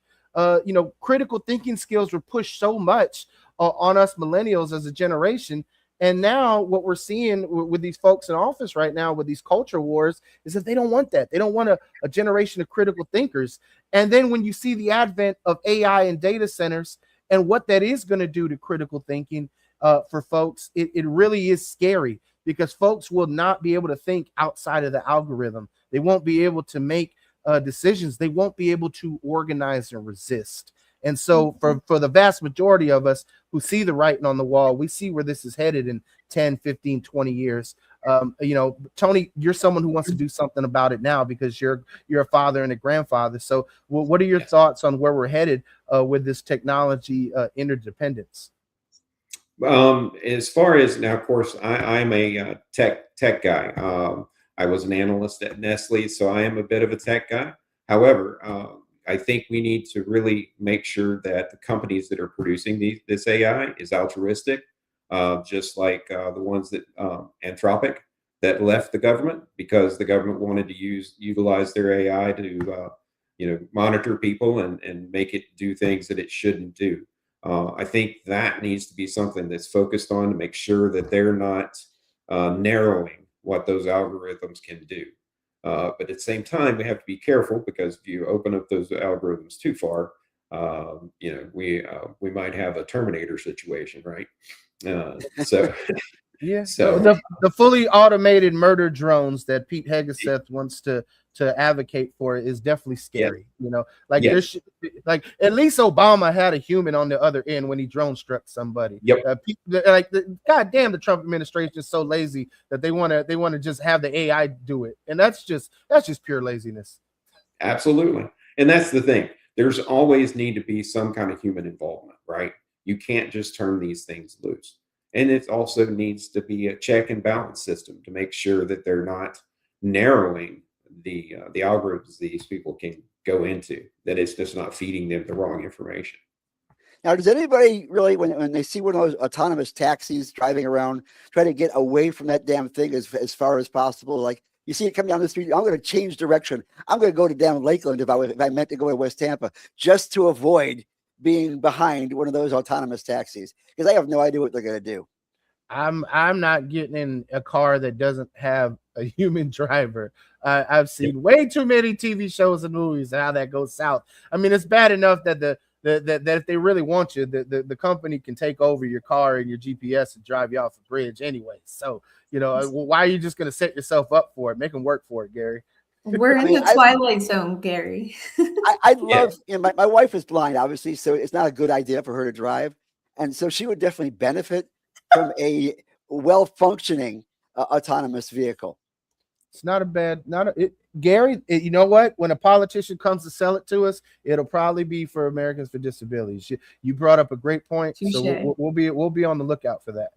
Critical thinking skills were pushed so much on us millennials as a generation. And now what we're seeing with these folks in office right now with these culture wars is that they don't want that. They don't want a generation of critical thinkers. And then when you see the advent of AI and data centers and what that is going to do to critical thinking for folks, it really is scary, because folks will not be able to think outside of the algorithm. They won't be able to make decisions. They won't be able to organize and resist. And so for the vast majority of us who see the writing on the wall, we see where this is headed in 10, 15, 20 years. Tony, you're someone who wants to do something about it now because you're a father and a grandfather. So what are your thoughts on where we're headed with this technology interdependence? As far as now, of course, I'm a tech guy. I was an analyst at Nestle, so I am a bit of a tech guy. However, I think we need to really make sure that the companies that are producing this AI is altruistic, just like the ones that Anthropic that left the government because the government wanted to utilize their AI to monitor people and make it do things that it shouldn't do. I think that needs to be something that's focused on to make sure that they're not narrowing what those algorithms can do. But at the same time, we have to be careful, because if you open up those algorithms too far, we might have a Terminator situation, right? Yeah. So the fully automated murder drones that Pete Hegseth wants to advocate for is definitely scary. Yes. Like at least Obama had a human on the other end when he drone struck somebody. Yep. Goddamn, the Trump administration is so lazy that they want to just have the AI do it, and that's just pure laziness. Absolutely, and that's the thing. There's always need to be some kind of human involvement, right? You can't just turn these things loose. And it also needs to be a check and balance system to make sure that they're not narrowing the algorithms these people can go into, that it's just not feeding them the wrong information. Now, does anybody really, when they see one of those autonomous taxis driving around, try to get away from that damn thing as far as possible? Like, you see it coming down the street, I'm going to change direction. I'm going to go to damn Lakeland if I meant to go to West Tampa, just to avoid being behind one of those autonomous taxis, because I have no idea what they're going to do. I'm not getting in a car that doesn't have a human driver. I've seen way too many TV shows and movies and how that goes south. I mean, it's bad enough that that if they really want you, the company can take over your car and your GPS and drive you off a bridge anyway. So, why are you just going to set yourself up for it? Make them work for it, Gary. We're in the twilight zone, Gary. I love, my wife is blind, obviously, so it's not a good idea for her to drive. And so she would definitely benefit from a well-functioning autonomous vehicle. It's not a bad, Gary, you know what? When a politician comes to sell it to us, it'll probably be for Americans with Disabilities. You brought up a great point. Touché. So we'll be on the lookout for that.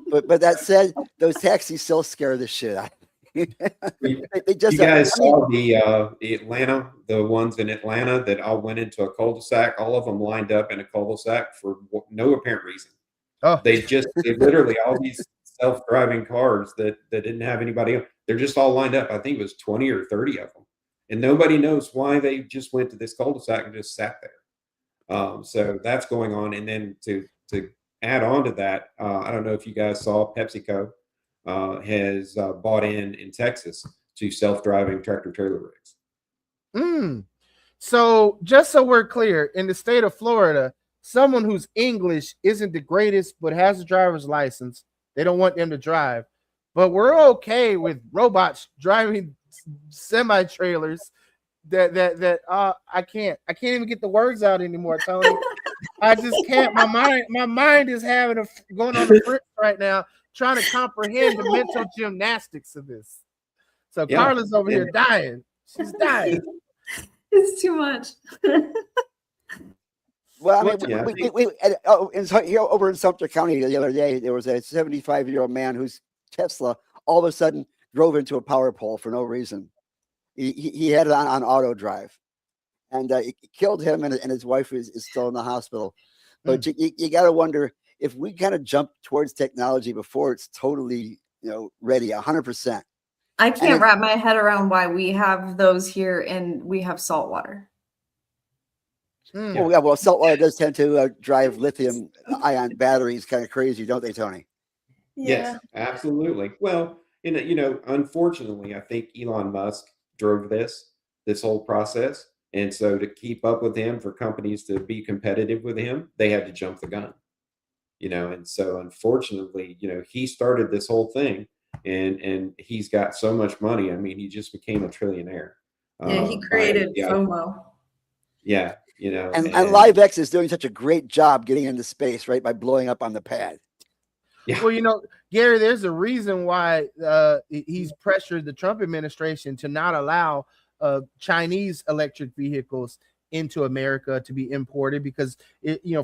But that said, those taxis still scare the shit out of me. They just, you guys saw the Atlanta, the ones in Atlanta that all went into a cul-de-sac, all of them lined up in a cul-de-sac for no apparent reason. Oh, They literally, all these self-driving cars that didn't have anybody else, they're just all lined up. I think it was 20 or 30 of them. And nobody knows why they just went to this cul-de-sac and just sat there. So that's going on. And then to add on to that, I don't know if you guys saw, PepsiCo has bought in Texas to self-driving tractor-trailer rigs. So just so we're clear, in the state of Florida, someone whose English isn't the greatest but has a driver's license, they don't want them to drive. But we're okay with robots driving semi-trailers that I can't even get the words out anymore, Tony. I just can't. My mind is going on the fritz right now, trying to comprehend the mental gymnastics of this. So yeah. Carla's over here dying. She's dying. It's too much. Well, I mean, here over in Sumter County the other day, there was a 75-year-old man whose Tesla all of a sudden drove into a power pole for no reason. He had it on auto drive, and it killed him, and his wife is still in the hospital. But you got to wonder if we kind of jump towards technology before it's totally, ready 100%. I can't wrap my head around why we have those here and we have salt water. Oh yeah, well, saltwater does tend to drive lithium-ion batteries kind of crazy, don't they, Tony? Yes, absolutely. Well, unfortunately, I think Elon Musk drove this whole process. And so to keep up with him, for companies to be competitive with him, they had to jump the gun. And so unfortunately, he started this whole thing and he's got so much money. I mean, he just became a trillionaire. Yeah, he created FOMO. Yeah, and LiveX is doing such a great job getting into space, right, by blowing up on the pad. Yeah. Well, Gary, there's a reason why he's pressured the Trump administration to not allow Chinese electric vehicles into America to be imported, because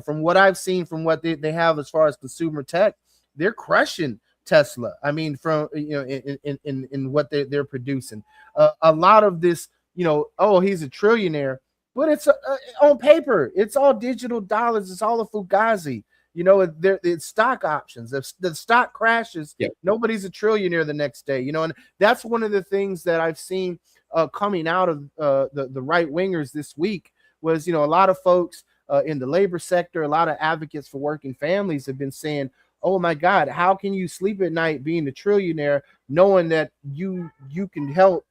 from what I've seen, from what they have as far as consumer tech, they're crushing Tesla. I mean, from in what they're producing, a lot of this, oh, he's a trillionaire, but it's on paper, it's all digital dollars, it's all a fugazi. It's stock options. If the stock crashes, nobody's a trillionaire the next day. And that's one of the things that I've seen coming out of the right wingers this week was, a lot of folks in the labor sector, a lot of advocates for working families have been saying, oh my God, how can you sleep at night being a trillionaire, knowing that you can help,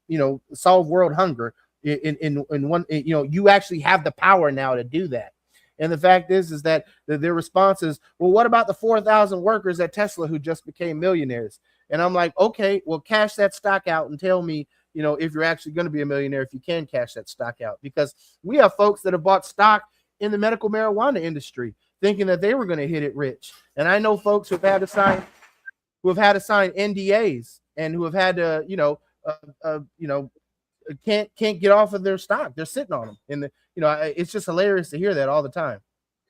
solve world hunger in one, you actually have the power now to do that. And the fact is that their response is, well, what about the 4,000 workers at Tesla who just became millionaires? And I'm like, okay, well, cash that stock out and tell me, if you're actually going to be a millionaire, if you can cash that stock out. Because we have folks that have bought stock in the medical marijuana industry thinking that they were going to hit it rich. And I know folks who have had to sign NDAs and who have had to, can't get off of their stock. They're sitting on them. And it's just hilarious to hear that all the time.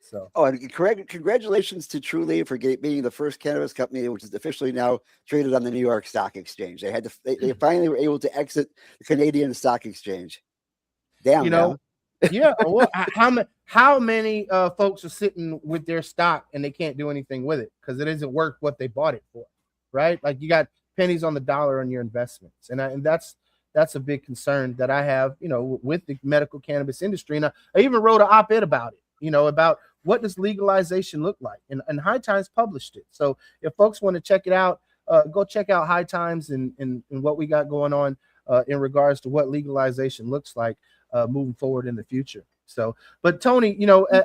So, and congratulations to Trulieve for being the first cannabis company which is officially now traded on the New York Stock Exchange. They finally were able to exit the Canadian Stock Exchange. Damn, yeah. Well, how many folks are sitting with their stock and they can't do anything with it because it isn't worth what they bought it for, right? Like, you got pennies on the dollar on your investments, and that's a big concern that I have, with the medical cannabis industry. And I even wrote an op-ed about it, about what does legalization look like, and High Times published it. So if folks want to check it out, go check out High Times and what we got going on in regards to what legalization looks like moving forward in the future. So, but Tony,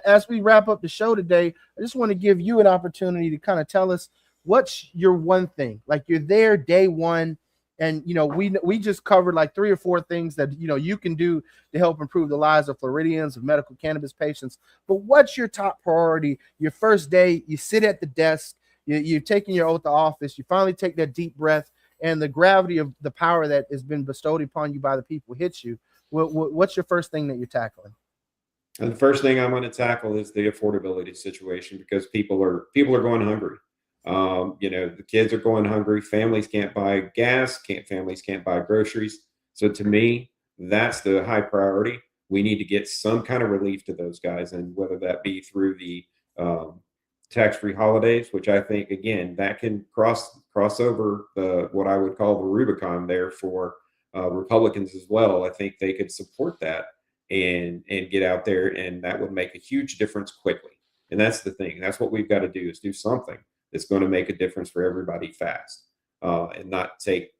as we wrap up the show today, I just want to give you an opportunity to kind of tell us what's your one thing. Like, you're there day one, and we just covered like 3 or 4 things that you can do to help improve the lives of Floridians, of medical cannabis patients. But what's your top priority? Your first day, you sit at the desk, you're taking your oath of office, you finally take that deep breath, and the gravity of the power that has been bestowed upon you by the people hits you. What's your first thing that you're tackling? And the first thing I'm going to tackle is the affordability situation, because people are going hungry. The kids are going hungry. Families can't buy gas. Families can't buy groceries. So to me, that's the high priority. We need to get some kind of relief to those guys, and whether that be through the tax-free holidays, which I think, again, that can cross over what I would call the Rubicon there for Republicans as well. I think they could support that and get out there, and that would make a huge difference quickly. And that's the thing. That's what we've got to do, is do something that's going to make a difference for everybody fast, and not take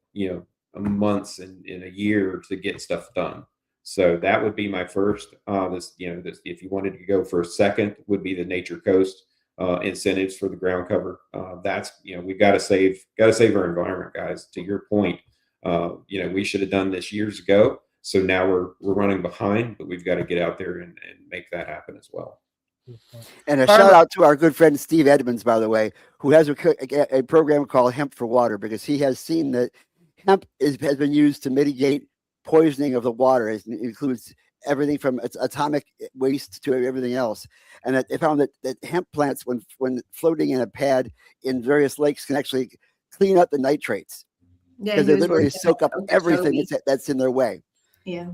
months and in a year to get stuff done. So that would be my first. If you wanted to go for a second, would be the Nature Coast incentives for the ground cover. That's we've got to save our environment, guys. To your point, we should have done this years ago. So now we're running behind, but we've got to get out there and make that happen as well. And a shout out to our good friend Steve Edmonds, by the way, who has a program called Hemp for Water, because he has seen that hemp has been used to mitigate poisoning of the water. It includes everything from its atomic waste to everything else. And that they found that hemp plants, when floating in a pad in various lakes, can actually clean up the nitrates. Because they literally soak up everything that's in their way. Yeah.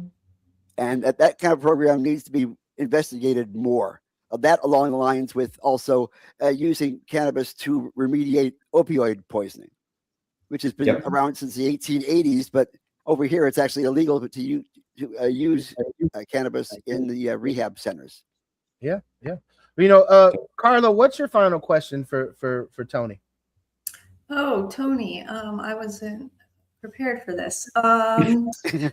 And that kind of program needs to be investigated more. that along the lines with also using cannabis to remediate opioid poisoning, which has been Yep. around since the 1880s, but over here it's actually illegal to use cannabis in the rehab centers. Yeah. Carla, what's your final question for Tony? Oh, Tony, I wasn't prepared for this.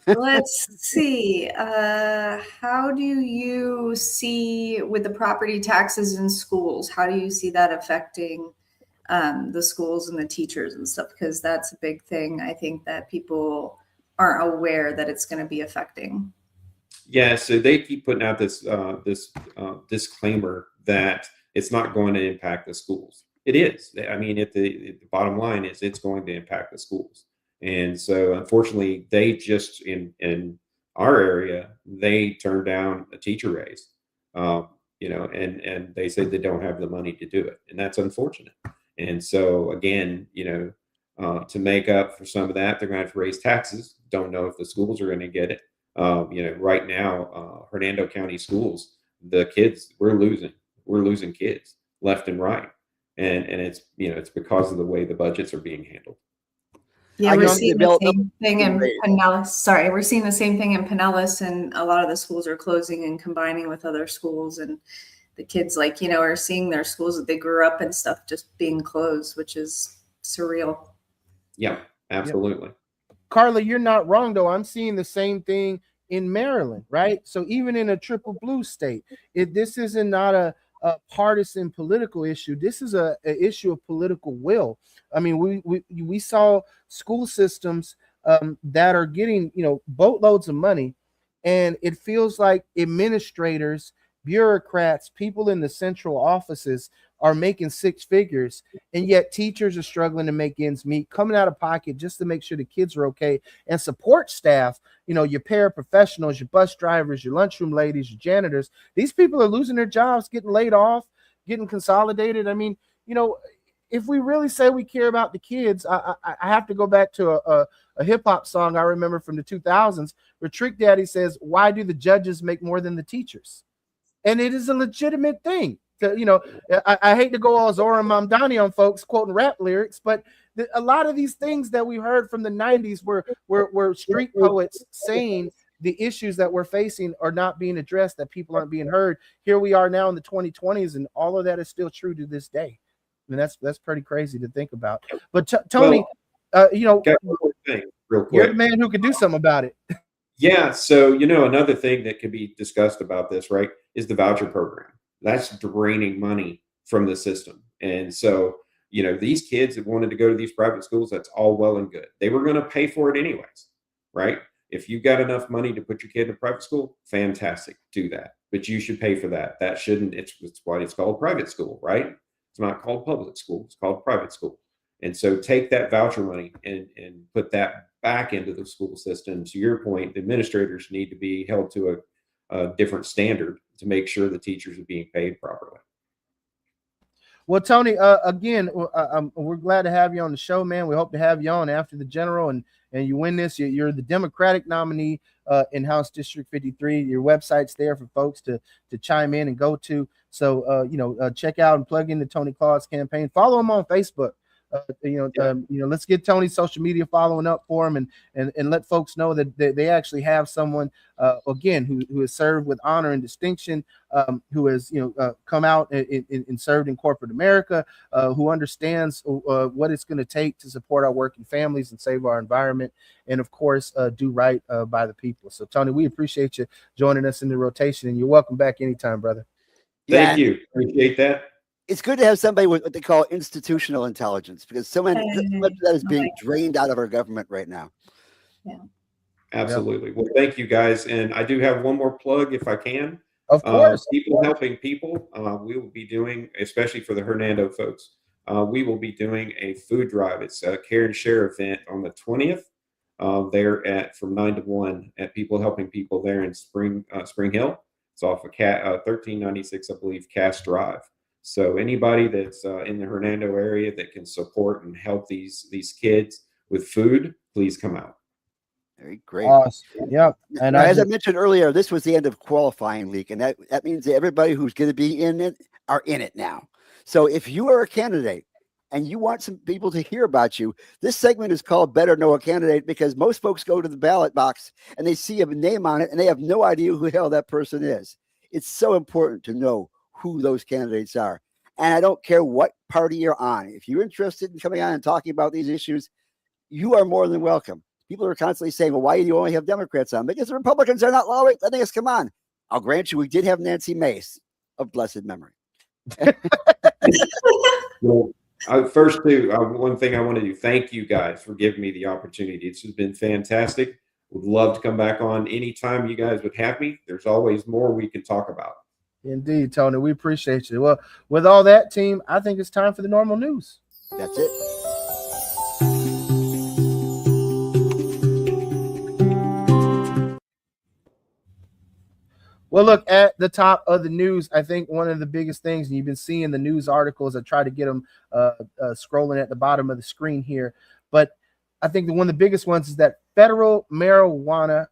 Let's see. How do you see with the property taxes in schools? How do you see that affecting the schools and the teachers and stuff? Because that's a big thing. I think that people aren't aware that it's going to be affecting. Yeah, so they keep putting out this disclaimer that it's not going to impact the schools. It is. I mean, at the bottom line is it's going to impact the schools. And so, unfortunately, they just in our area they turned down a teacher raise, and they say they don't have the money to do it, and that's unfortunate. And so, again, to make up for some of that, they're going to have to raise taxes. Don't know if the schools are going to get it. Right now, Hernando County schools, the kids, we're losing kids left and right. And it's, it's because of the way the budgets are being handled. Yeah, we're seeing the same thing in Pinellas. Sorry, we're seeing the same thing in Pinellas, and a lot of the schools are closing and combining with other schools, and the kids, are seeing their schools that they grew up and stuff just being closed, which is surreal. Yeah, absolutely. Yep. Carla, you're not wrong, though. I'm seeing the same thing in Maryland, right? So even in a triple blue state, this isn't not a partisan political issue. This is an issue of political will. I mean, we saw school systems that are getting, boatloads of money, and it feels like administrators, bureaucrats, people in the central offices are making six figures, and yet teachers are struggling to make ends meet, coming out of pocket just to make sure the kids are okay. And support staff, your paraprofessionals, your bus drivers, your lunchroom ladies, your janitors, these people are losing their jobs, getting laid off, getting consolidated. I mean, if we really say we care about the kids, I have to go back to a hip hop song I remember from the 2000s where Trick Daddy says, "Why do the judges make more than the teachers?" And it is a legitimate thing. I hate to go all Zora Mamdani on folks quoting rap lyrics, but a lot of these things that we heard from the 90s were street poets saying the issues that we're facing are not being addressed, that people aren't being heard. Here we are now in the 2020s, and all of that is still true to this day. I mean, that's pretty crazy to think about. But Tony, one more thing, real quick. You're the man who could do something about it. Yeah. So, another thing that could be discussed about this, right, is the voucher program. That's draining money from the system. And so, these kids that wanted to go to these private schools, that's all well and good. They were going to pay for it anyways, right? If you've got enough money to put your kid in a private school, fantastic, do that. But you should pay for that. That shouldn't, it's why it's called private school, right? It's not called public school. It's called private school. And so take that voucher money and put that back into the school system. To your point, the administrators need to be held to a different standard to make sure the teachers are being paid properly. Well, Tony, again, we're glad to have you on the show, man. We hope to have you on after the general and you win this. You're the Democratic nominee in House District 53. Your website's there for folks to chime in and go to. So, check out and plug in the Tony Claude's campaign. Follow him on Facebook. Let's get Tony's social media following up for him and let folks know that they actually have someone again who has served with honor and distinction, who has come out and served in corporate America, who understands what it's going to take to support our working families and save our environment, and of course do right by the people. So Tony, we appreciate you joining us in the rotation, and you're welcome back anytime, brother. Thank you. Appreciate that. It's good to have somebody with what they call institutional intelligence, because so much of that is being drained out of our government right now. Yeah. Absolutely. Well, thank you guys. And I do have one more plug if I can. Of course. People helping people. We will be doing, especially for the Hernando folks, we will be doing a food drive. It's a care and share event on the 20th. There from 9 to 1 at People Helping People there in Spring Hill. It's off of 1396, I believe, Cass Drive. So anybody that's in the Hernando area that can support and help these kids with food, please come out. Very great. Awesome. Yep. And Now, as I mentioned earlier, this was the end of qualifying leak, and that means that everybody who's going to be in it are in it now. So if you are a candidate and you want some people to hear about you, this segment is called Better Know a Candidate, because most folks go to the ballot box and they see a name on it and they have no idea who the hell that person is. It's so important to know who those candidates are. And I don't care what party you're on. If you're interested in coming on and talking about these issues, you are more than welcome. People are constantly saying, well, why do you only have Democrats on? Because the Republicans are not letting us come on. I'll grant you, we did have Nancy Mace of blessed memory. Well, first, too, one thing I want to do, thank you guys for giving me the opportunity. This has been fantastic. Would love to come back on anytime you guys would have me. There's always more we can talk about. Indeed, Tony. We appreciate you. Well, with all that, team, I think it's time for the normal news. That's it. Well, look, at the top of the news, I think one of the biggest things, and you've been seeing the news articles, I try to get them scrolling at the bottom of the screen here, but I think one of the biggest ones is that federal marijuana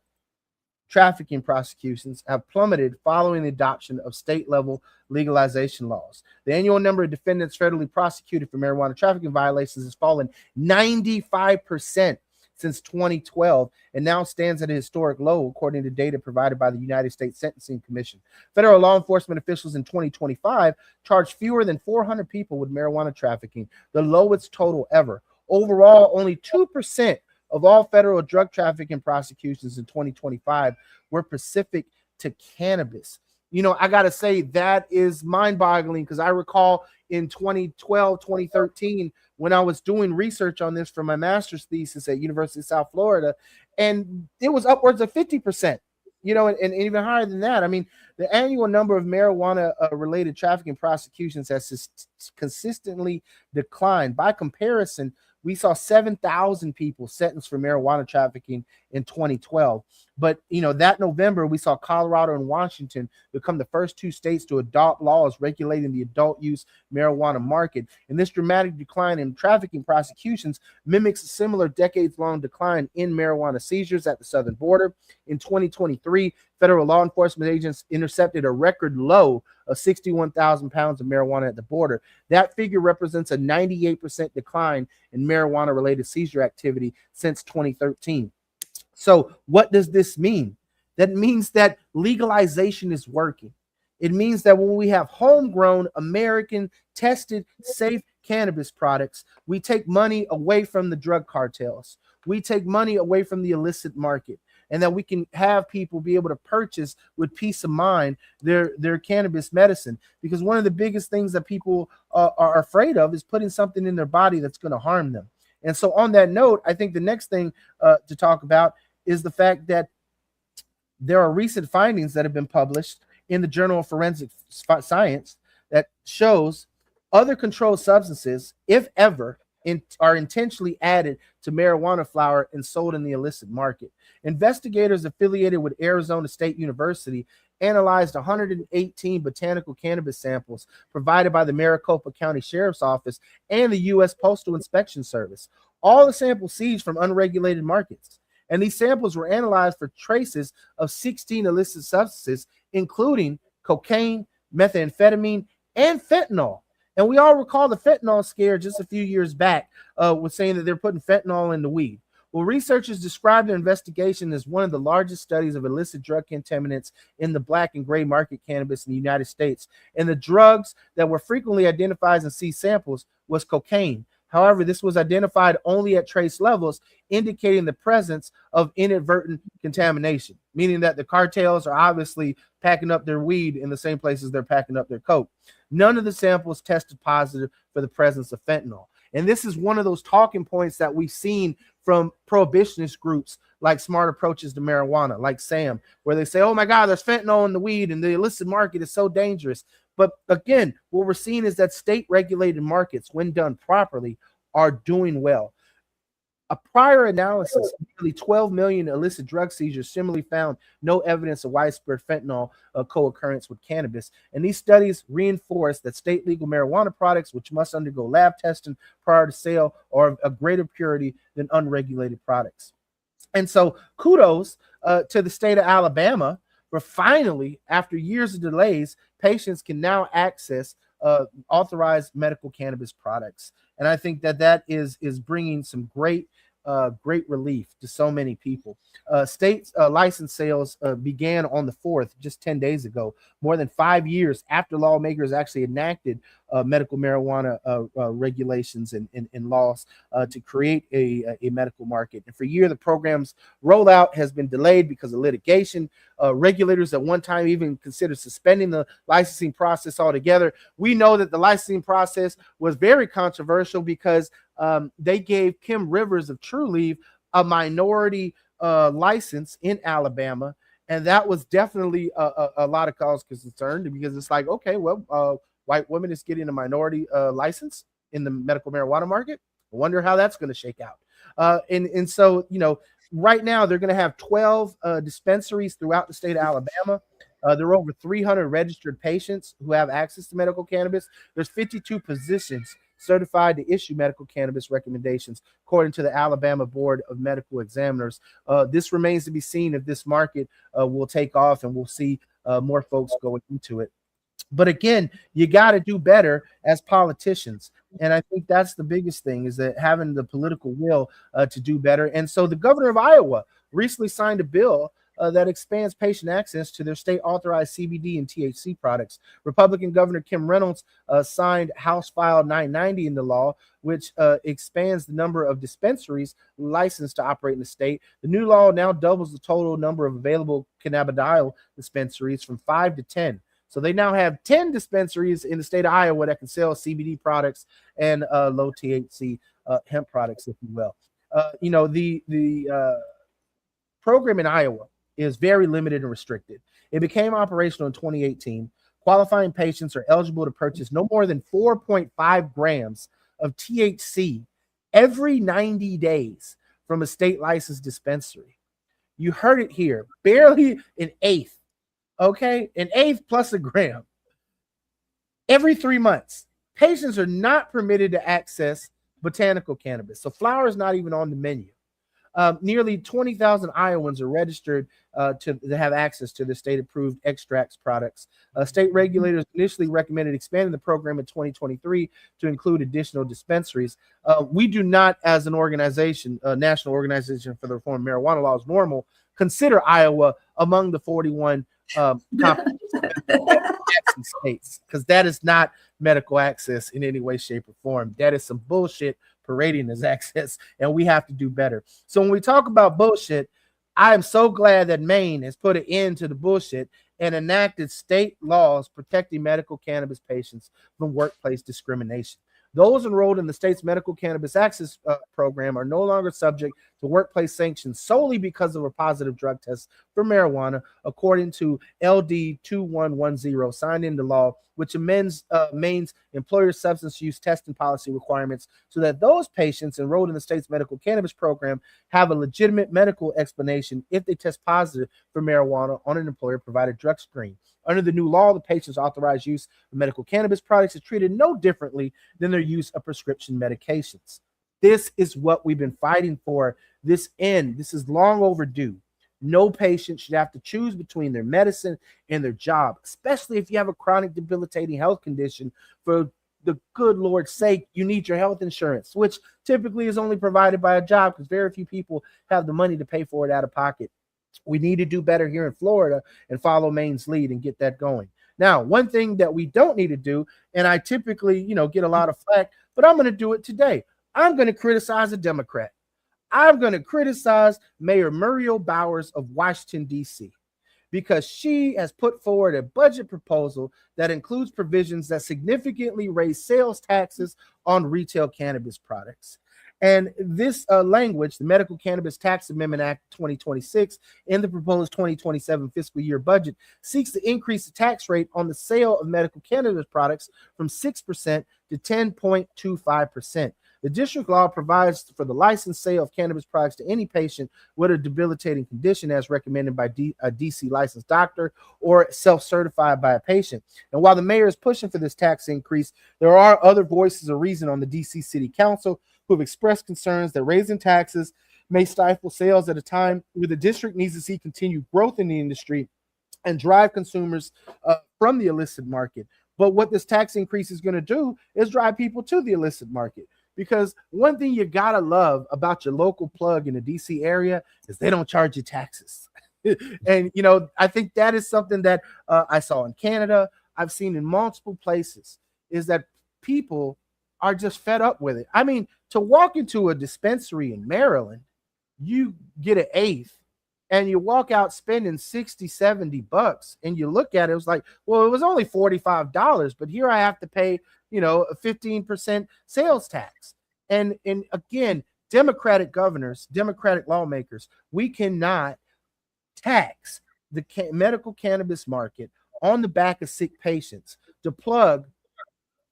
trafficking prosecutions have plummeted following the adoption of state-level legalization laws. The annual number of defendants federally prosecuted for marijuana trafficking violations has fallen 95% since 2012 and now stands at a historic low, according to data provided by the United States Sentencing Commission. Federal law enforcement officials in 2025 charged fewer than 400 people with marijuana trafficking, the lowest total ever. Overall, only 2% of all federal drug trafficking prosecutions in 2025 were specific to cannabis. You know, I got to say that is mind-boggling, because I recall in 2012, 2013, when I was doing research on this for my master's thesis at University of South Florida, and it was upwards of 50%, you know, and even higher than that. I mean, the annual number of marijuana-related trafficking prosecutions has consistently declined. By comparison, we saw 7,000 people sentenced for marijuana trafficking in 2012. But, you know, that November, we saw Colorado and Washington become the first two states to adopt laws regulating the adult use marijuana market. And this dramatic decline in trafficking prosecutions mimics a similar decades-long decline in marijuana seizures at the southern border. In 2023, federal law enforcement agents intercepted a record low of 61,000 pounds of marijuana at the border. That figure represents a 98% decline in marijuana-related seizure activity since 2013. So what does this mean? That means that legalization is working. It means that when we have homegrown, American, tested, safe cannabis products, we take money away from the drug cartels. We take money away from the illicit market, and that we can have people be able to purchase with peace of mind their cannabis medicine. Because one of the biggest things that people are afraid of is putting something in their body that's going to harm them. And so on that note, I think the next thing to talk about is the fact that there are recent findings that have been published in the Journal of Forensic Science that shows other controlled substances, if ever, are intentionally added to marijuana flower and sold in the illicit market. Investigators affiliated with Arizona State University analyzed 118 botanical cannabis samples provided by the Maricopa County Sheriff's Office and the U.S. Postal Inspection Service. All the samples seized from unregulated markets. And these samples were analyzed for traces of 16 illicit substances, including cocaine, methamphetamine, and fentanyl. And we all recall the fentanyl scare just a few years back with saying that they're putting fentanyl in the weed. Well, researchers described their investigation as one of the largest studies of illicit drug contaminants in the black and gray market cannabis in the United States. And the drugs that were frequently identified in C samples was cocaine. However, this was identified only at trace levels, indicating the presence of inadvertent contamination, meaning that the cartels are obviously packing up their weed in the same places they're packing up their coke. None of the samples tested positive for the presence of fentanyl. And this is one of those talking points that we've seen from prohibitionist groups like Smart Approaches to Marijuana, like SAM, where they say, oh my God, there's fentanyl in the weed and the illicit market is so dangerous. But again, what we're seeing is that state-regulated markets, when done properly, are doing well. A prior analysis of nearly 12 million illicit drug seizures similarly found no evidence of widespread fentanyl co-occurrence with cannabis. And these studies reinforce that state legal marijuana products, which must undergo lab testing prior to sale, are of greater purity than unregulated products. And so kudos to the state of Alabama for finally, after years of delays, patients can now access authorized medical cannabis products. And I think that is bringing some great relief to so many people. State license sales began on the 4th, just 10 days ago, more than 5 years after lawmakers actually enacted medical marijuana regulations and laws to create a medical market. And for years, the program's rollout has been delayed because of litigation. Regulators at one time even considered suspending the licensing process altogether. We know that the licensing process was very controversial because they gave Kim Rivers of True Leave a minority license in Alabama. And that was definitely a lot of cause for concern, because it's like, okay, well, white woman is getting a minority license in the medical marijuana market. I wonder how that's going to shake out. And so, right now they're going to have 12 dispensaries throughout the state of Alabama. There are over 300 registered patients who have access to medical cannabis. There's 52 physicians certified to issue medical cannabis recommendations, according to the Alabama Board of Medical Examiners. This remains to be seen if this market will take off, and we'll see more folks going into it. But again, you got to do better as politicians. And I think that's the biggest thing, is that having the political will to do better. And so the governor of Iowa recently signed a bill that expands patient access to their state authorized CBD and THC products. Republican Governor Kim Reynolds signed House File 990 into law, which expands the number of dispensaries licensed to operate in the state. The new law now doubles the total number of available cannabidiol dispensaries from 5 to 10. So they now have 10 dispensaries in the state of Iowa that can sell CBD products and low THC hemp products, if you will. The program in Iowa is very limited and restricted. It became operational in 2018. Qualifying patients are eligible to purchase no more than 4.5 grams of THC every 90 days from a state licensed dispensary. You heard it here, barely an eighth. Okay, an eighth plus a gram every 3 months. Patients are not permitted to access botanical cannabis, so flower is not even on the menu. Nearly 20,000 Iowans are registered to have access to the state-approved extracts products. State regulators initially recommended expanding the program in 2023 to include additional dispensaries. We do not, as an organization, a national organization for the reform of marijuana laws, NORML, consider Iowa among the 41 states, because that is not medical access in any way, shape, or form. That is some bullshit parading as access, and we have to do better. So when we talk about bullshit, I am so glad that Maine has put an end to the bullshit and enacted state laws protecting medical cannabis patients from workplace discrimination. Those enrolled in the state's medical cannabis access program are no longer subject to workplace sanctions solely because of a positive drug test for marijuana, according to LD 2110, signed into law, which amends Maine's employer substance use testing policy requirements so that those patients enrolled in the state's medical cannabis program have a legitimate medical explanation if they test positive for marijuana on an employer-provided drug screen. Under the new law, the patient's authorized use of medical cannabis products is treated no differently than their use of prescription medications. This is what we've been fighting for. This is long overdue. No patient should have to choose between their medicine and their job, especially if you have a chronic debilitating health condition. For the good Lord's sake, you need your health insurance, which typically is only provided by a job because very few people have the money to pay for it out of pocket. We need to do better here in Florida and follow Maine's lead and get that going. Now, one thing that we don't need to do, and I typically, get a lot of flack, but I'm going to do it today. I'm going to criticize a Democrat. I'm going to criticize Mayor Muriel Bowers of Washington, D.C., because she has put forward a budget proposal that includes provisions that significantly raise sales taxes on retail cannabis products. And this language, the Medical Cannabis Tax Amendment Act 2026, and the proposed 2027 fiscal year budget, seeks to increase the tax rate on the sale of medical cannabis products from 6% to 10.25%. The district law provides for the licensed sale of cannabis products to any patient with a debilitating condition as recommended by a DC licensed doctor or self-certified by a patient. And while the mayor is pushing for this tax increase, there are other voices of reason on the DC City Council who have expressed concerns that raising taxes may stifle sales at a time where the district needs to see continued growth in the industry and drive consumers from the illicit market. But what this tax increase is going to do is drive people to the illicit market. Because one thing you got to love about your local plug in the DC area is they don't charge you taxes. And, you know, I think that is something that I saw in Canada, I've seen in multiple places, is that people are just fed up with it. I mean, to walk into a dispensary in Maryland, you get an eighth and you walk out spending 60, 70 bucks, and you look at it, it was like, well, it was only $45, but here I have to pay, you know, a 15% sales tax. And again, Democratic governors, Democratic lawmakers, we cannot tax the medical cannabis market on the back of sick patients to plug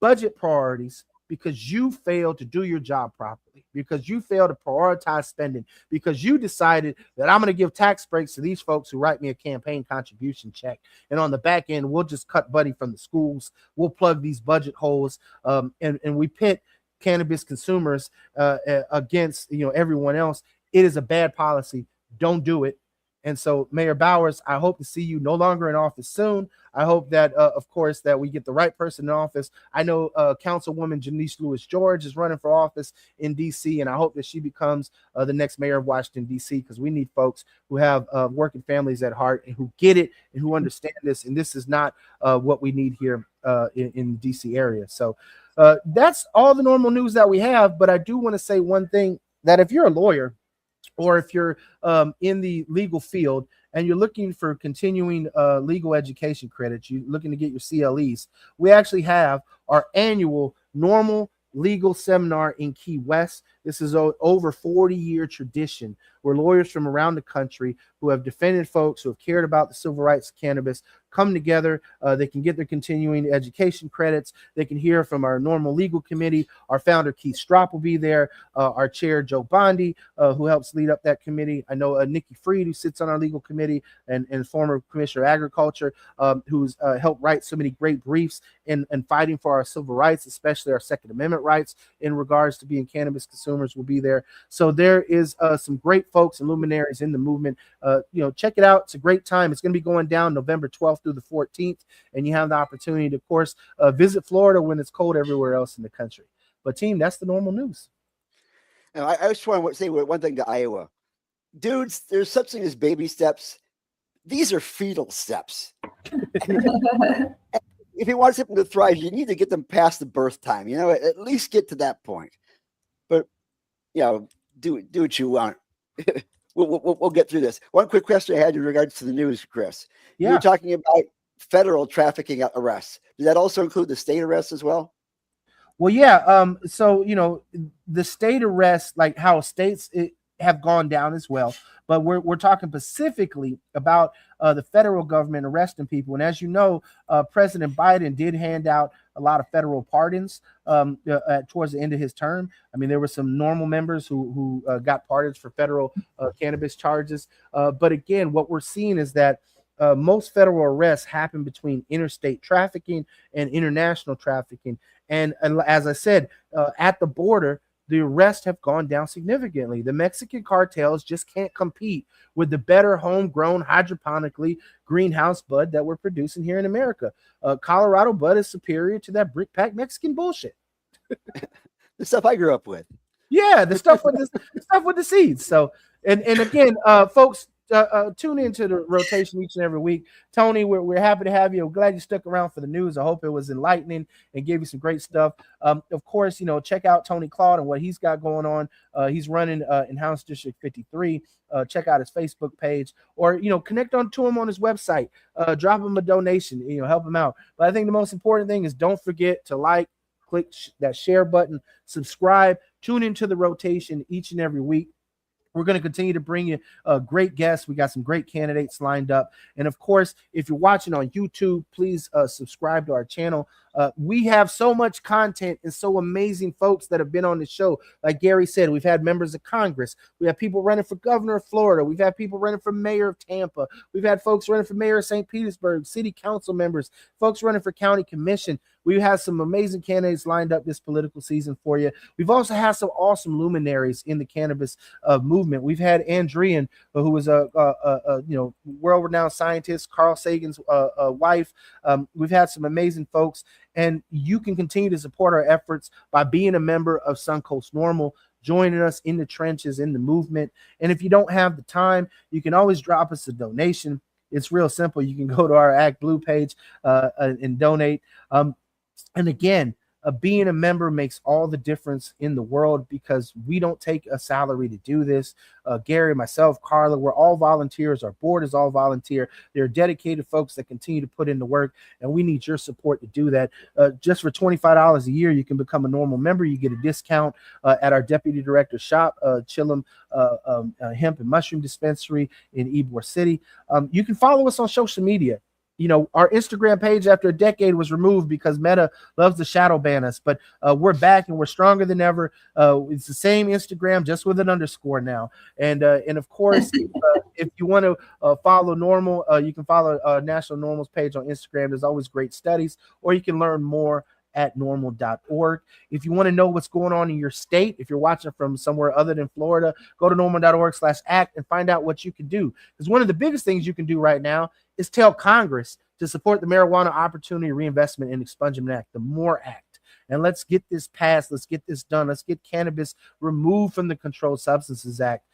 budget priorities because you failed to do your job properly, because you failed to prioritize spending, because you decided that I'm going to give tax breaks to these folks who write me a campaign contribution check. And on the back end, we'll just cut money from the schools. We'll plug these budget holes. And we pit cannabis consumers against, you know, everyone else. It is a bad policy. Don't do it. And so, Mayor Bowers, I hope to see you no longer in office soon. I hope that, of course, that we get the right person in office. I know Councilwoman Janice Lewis-George is running for office in D.C., and I hope that she becomes the next mayor of Washington, D.C., because we need folks who have working families at heart and who get it and who understand this. And this is not what we need here in the D.C. area. So that's all the normal news that we have. But I do want to say one thing, that if you're a lawyer, or if you're in the legal field and you're looking for continuing legal education credits, you're looking to get your CLEs, we actually have our annual normal legal seminar in Key West. This is over 40-year tradition where lawyers from around the country who have defended folks, who have cared about the civil rights of cannabis, come together. They can get their continuing education credits. They can hear from our normal legal committee. Our founder, Keith Stropp, will be there. Our chair, Joe Bondi, who helps lead up that committee. I know Nikki Freed, who sits on our legal committee, and former Commissioner of Agriculture, who's helped write so many great briefs in fighting for our civil rights, especially our Second Amendment rights in regards to being cannabis consumers, will be there. So there is some great folks and luminaries in the movement. Check it out. It's a great time. It's going to be going down November 12th through the 14th, and you have the opportunity to, of course, visit Florida when it's cold everywhere else in the country. But team, that's the normal news. Now, I just want to say one thing to Iowa. Dudes, there's such thing as baby steps. These are fetal steps. If you want something to thrive, you need to get them past the birth time. At least get to that point. But do what you want. We'll get through this. One quick question I had in regards to the news, Chris. Yeah. You were talking about federal trafficking arrests. Does that also include the state arrests as well? Well, yeah. So, the state arrests, like how states have gone down as well. But we're talking specifically about the federal government arresting people. And as you know, President Biden did hand out a lot of federal pardons towards the end of his term. I mean, there were some normal members who got pardons for federal cannabis charges. But again, what we're seeing is that most federal arrests happen between interstate trafficking and international trafficking. And as I said, at the border, the arrests have gone down significantly. The Mexican cartels just can't compete with the better homegrown hydroponically greenhouse bud that we're producing here in America. Colorado bud is superior to that brick pack Mexican bullshit. The stuff I grew up with. Yeah, the stuff with the seeds. So, and again, folks, tune into the rotation each and every week. Tony, we're happy to have you. I'm glad you stuck around for the news. I hope it was enlightening and gave you some great stuff. Of course, check out Tony Claude and what he's got going on. He's running in House District 53. Check out his Facebook page, or connect to him on his website. Drop him a donation. Help him out. But I think the most important thing is don't forget to like, click that share button, subscribe, tune into the rotation each and every week. We're going to continue to bring you great guests. We got some great candidates lined up. And of course, if you're watching on YouTube, please subscribe to our channel. We have so much content and so amazing folks that have been on the show. Like Gary said, we've had members of Congress. We have people running for governor of Florida. We've had people running for mayor of Tampa. We've had folks running for mayor of St. Petersburg, city council members, folks running for county commission. We have some amazing candidates lined up this political season for you. We've also had some awesome luminaries in the cannabis movement. We've had Andrian, who was a world-renowned scientist, Carl Sagan's wife. We've had some amazing folks, and you can continue to support our efforts by being a member of Suncoast Normal, joining us in the trenches, in the movement. And if you don't have the time, you can always drop us a donation. It's real simple. You can go to our Act Blue page and donate. And again, being a member makes all the difference in the world, because we don't take a salary to do this. Gary, myself, Carla, we're all volunteers. Our board is all volunteer. They're dedicated folks that continue to put in the work, and we need your support to do that. Just for $25 a year, you can become a normal member. You get a discount at our deputy director shop, Chillum Hemp and Mushroom Dispensary in Ybor City. You can follow us on social media. You know, our Instagram page after a decade was removed because Meta loves to shadow ban us, but we're back and we're stronger than ever. It's the same Instagram, just with an underscore now. And of course, if you want to follow Normal, you can follow National Normal's page on Instagram. There's always great studies, or you can learn more at normal.org. If you want to know what's going on in your state, if you're watching from somewhere other than Florida, go to normal.org/act and find out what you can do. Because one of the biggest things you can do right now is tell Congress to support the Marijuana Opportunity Reinvestment and Expungement Act, the MORE Act. And let's get this passed. Let's get this done. Let's get cannabis removed from the Controlled Substances Act.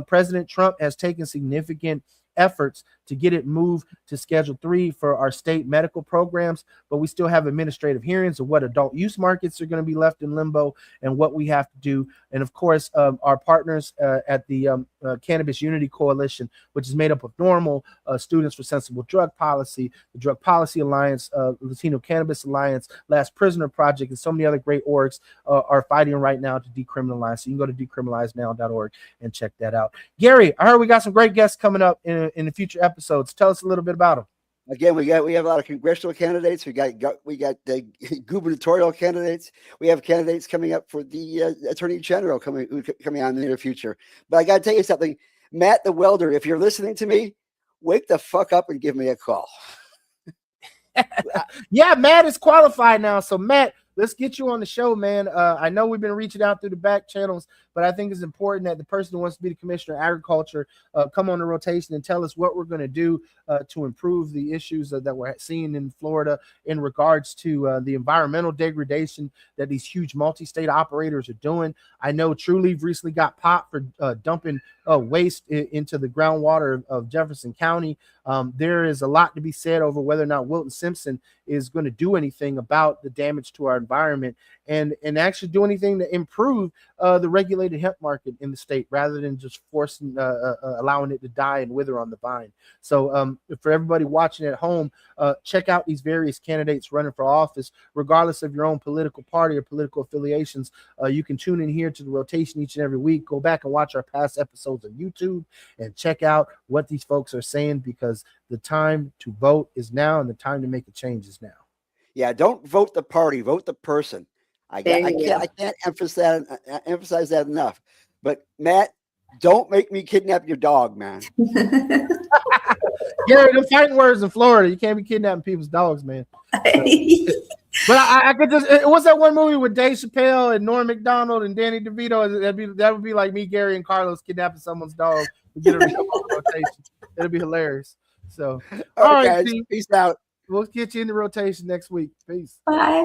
President Trump has taken significant efforts to get it moved to Schedule 3 for our state medical programs, but we still have administrative hearings of what adult use markets are going to be left in limbo and what we have to do. And of course, our partners at the Cannabis Unity Coalition, which is made up of Normal, Students for Sensible Drug Policy, the Drug Policy Alliance, Latino Cannabis Alliance, Last Prisoner Project, and so many other great orgs are fighting right now to decriminalize. So you can go to decriminalizenow.org and check that out. Gary, I heard we got some great guests coming up in the future episodes. Tell us a little bit about them. Again, we have a lot of congressional candidates. We got the gubernatorial candidates. We have candidates coming up for the attorney general coming on in the near future. But I got to tell you something, Matt the welder. If you're listening to me, wake the fuck up and give me a call. Yeah, Matt is qualified now. So Matt, let's get you on the show, man. I know we've been reaching out through the back channels, but I think it's important that the person who wants to be the commissioner of agriculture come on the rotation and tell us what we're going to do to improve the issues that we're seeing in Florida in regards to the environmental degradation that these huge multi-state operators are doing. I know Trulieve recently got popped for dumping waste into the groundwater of Jefferson County. There is a lot to be said over whether or not Wilton Simpson is going to do anything about the damage to our environment and actually do anything to improve the regulated hemp market in the state rather than just forcing allowing it to die and wither on the vine. So for everybody watching at home, check out these various candidates running for office, regardless of your own political party or political affiliations. You can tune in here to the rotation each and every week. Go back and watch our past episodes on YouTube and check out what these folks are saying, because the time to vote is now and the time to make a change is now. Yeah, don't vote the party, vote the person. I can't emphasize that enough. But Matt, don't make me kidnap your dog, man. Gary, them fighting words in Florida. You can't be kidnapping people's dogs, man. But I could just. What's that one movie with Dave Chappelle and Norm Macdonald and Danny DeVito? That would be like me, Gary, and Carlos kidnapping someone's dog. We get a rotation. It'll be hilarious. So, all right, guys, peace out. We'll get you in the rotation next week. Peace. Bye.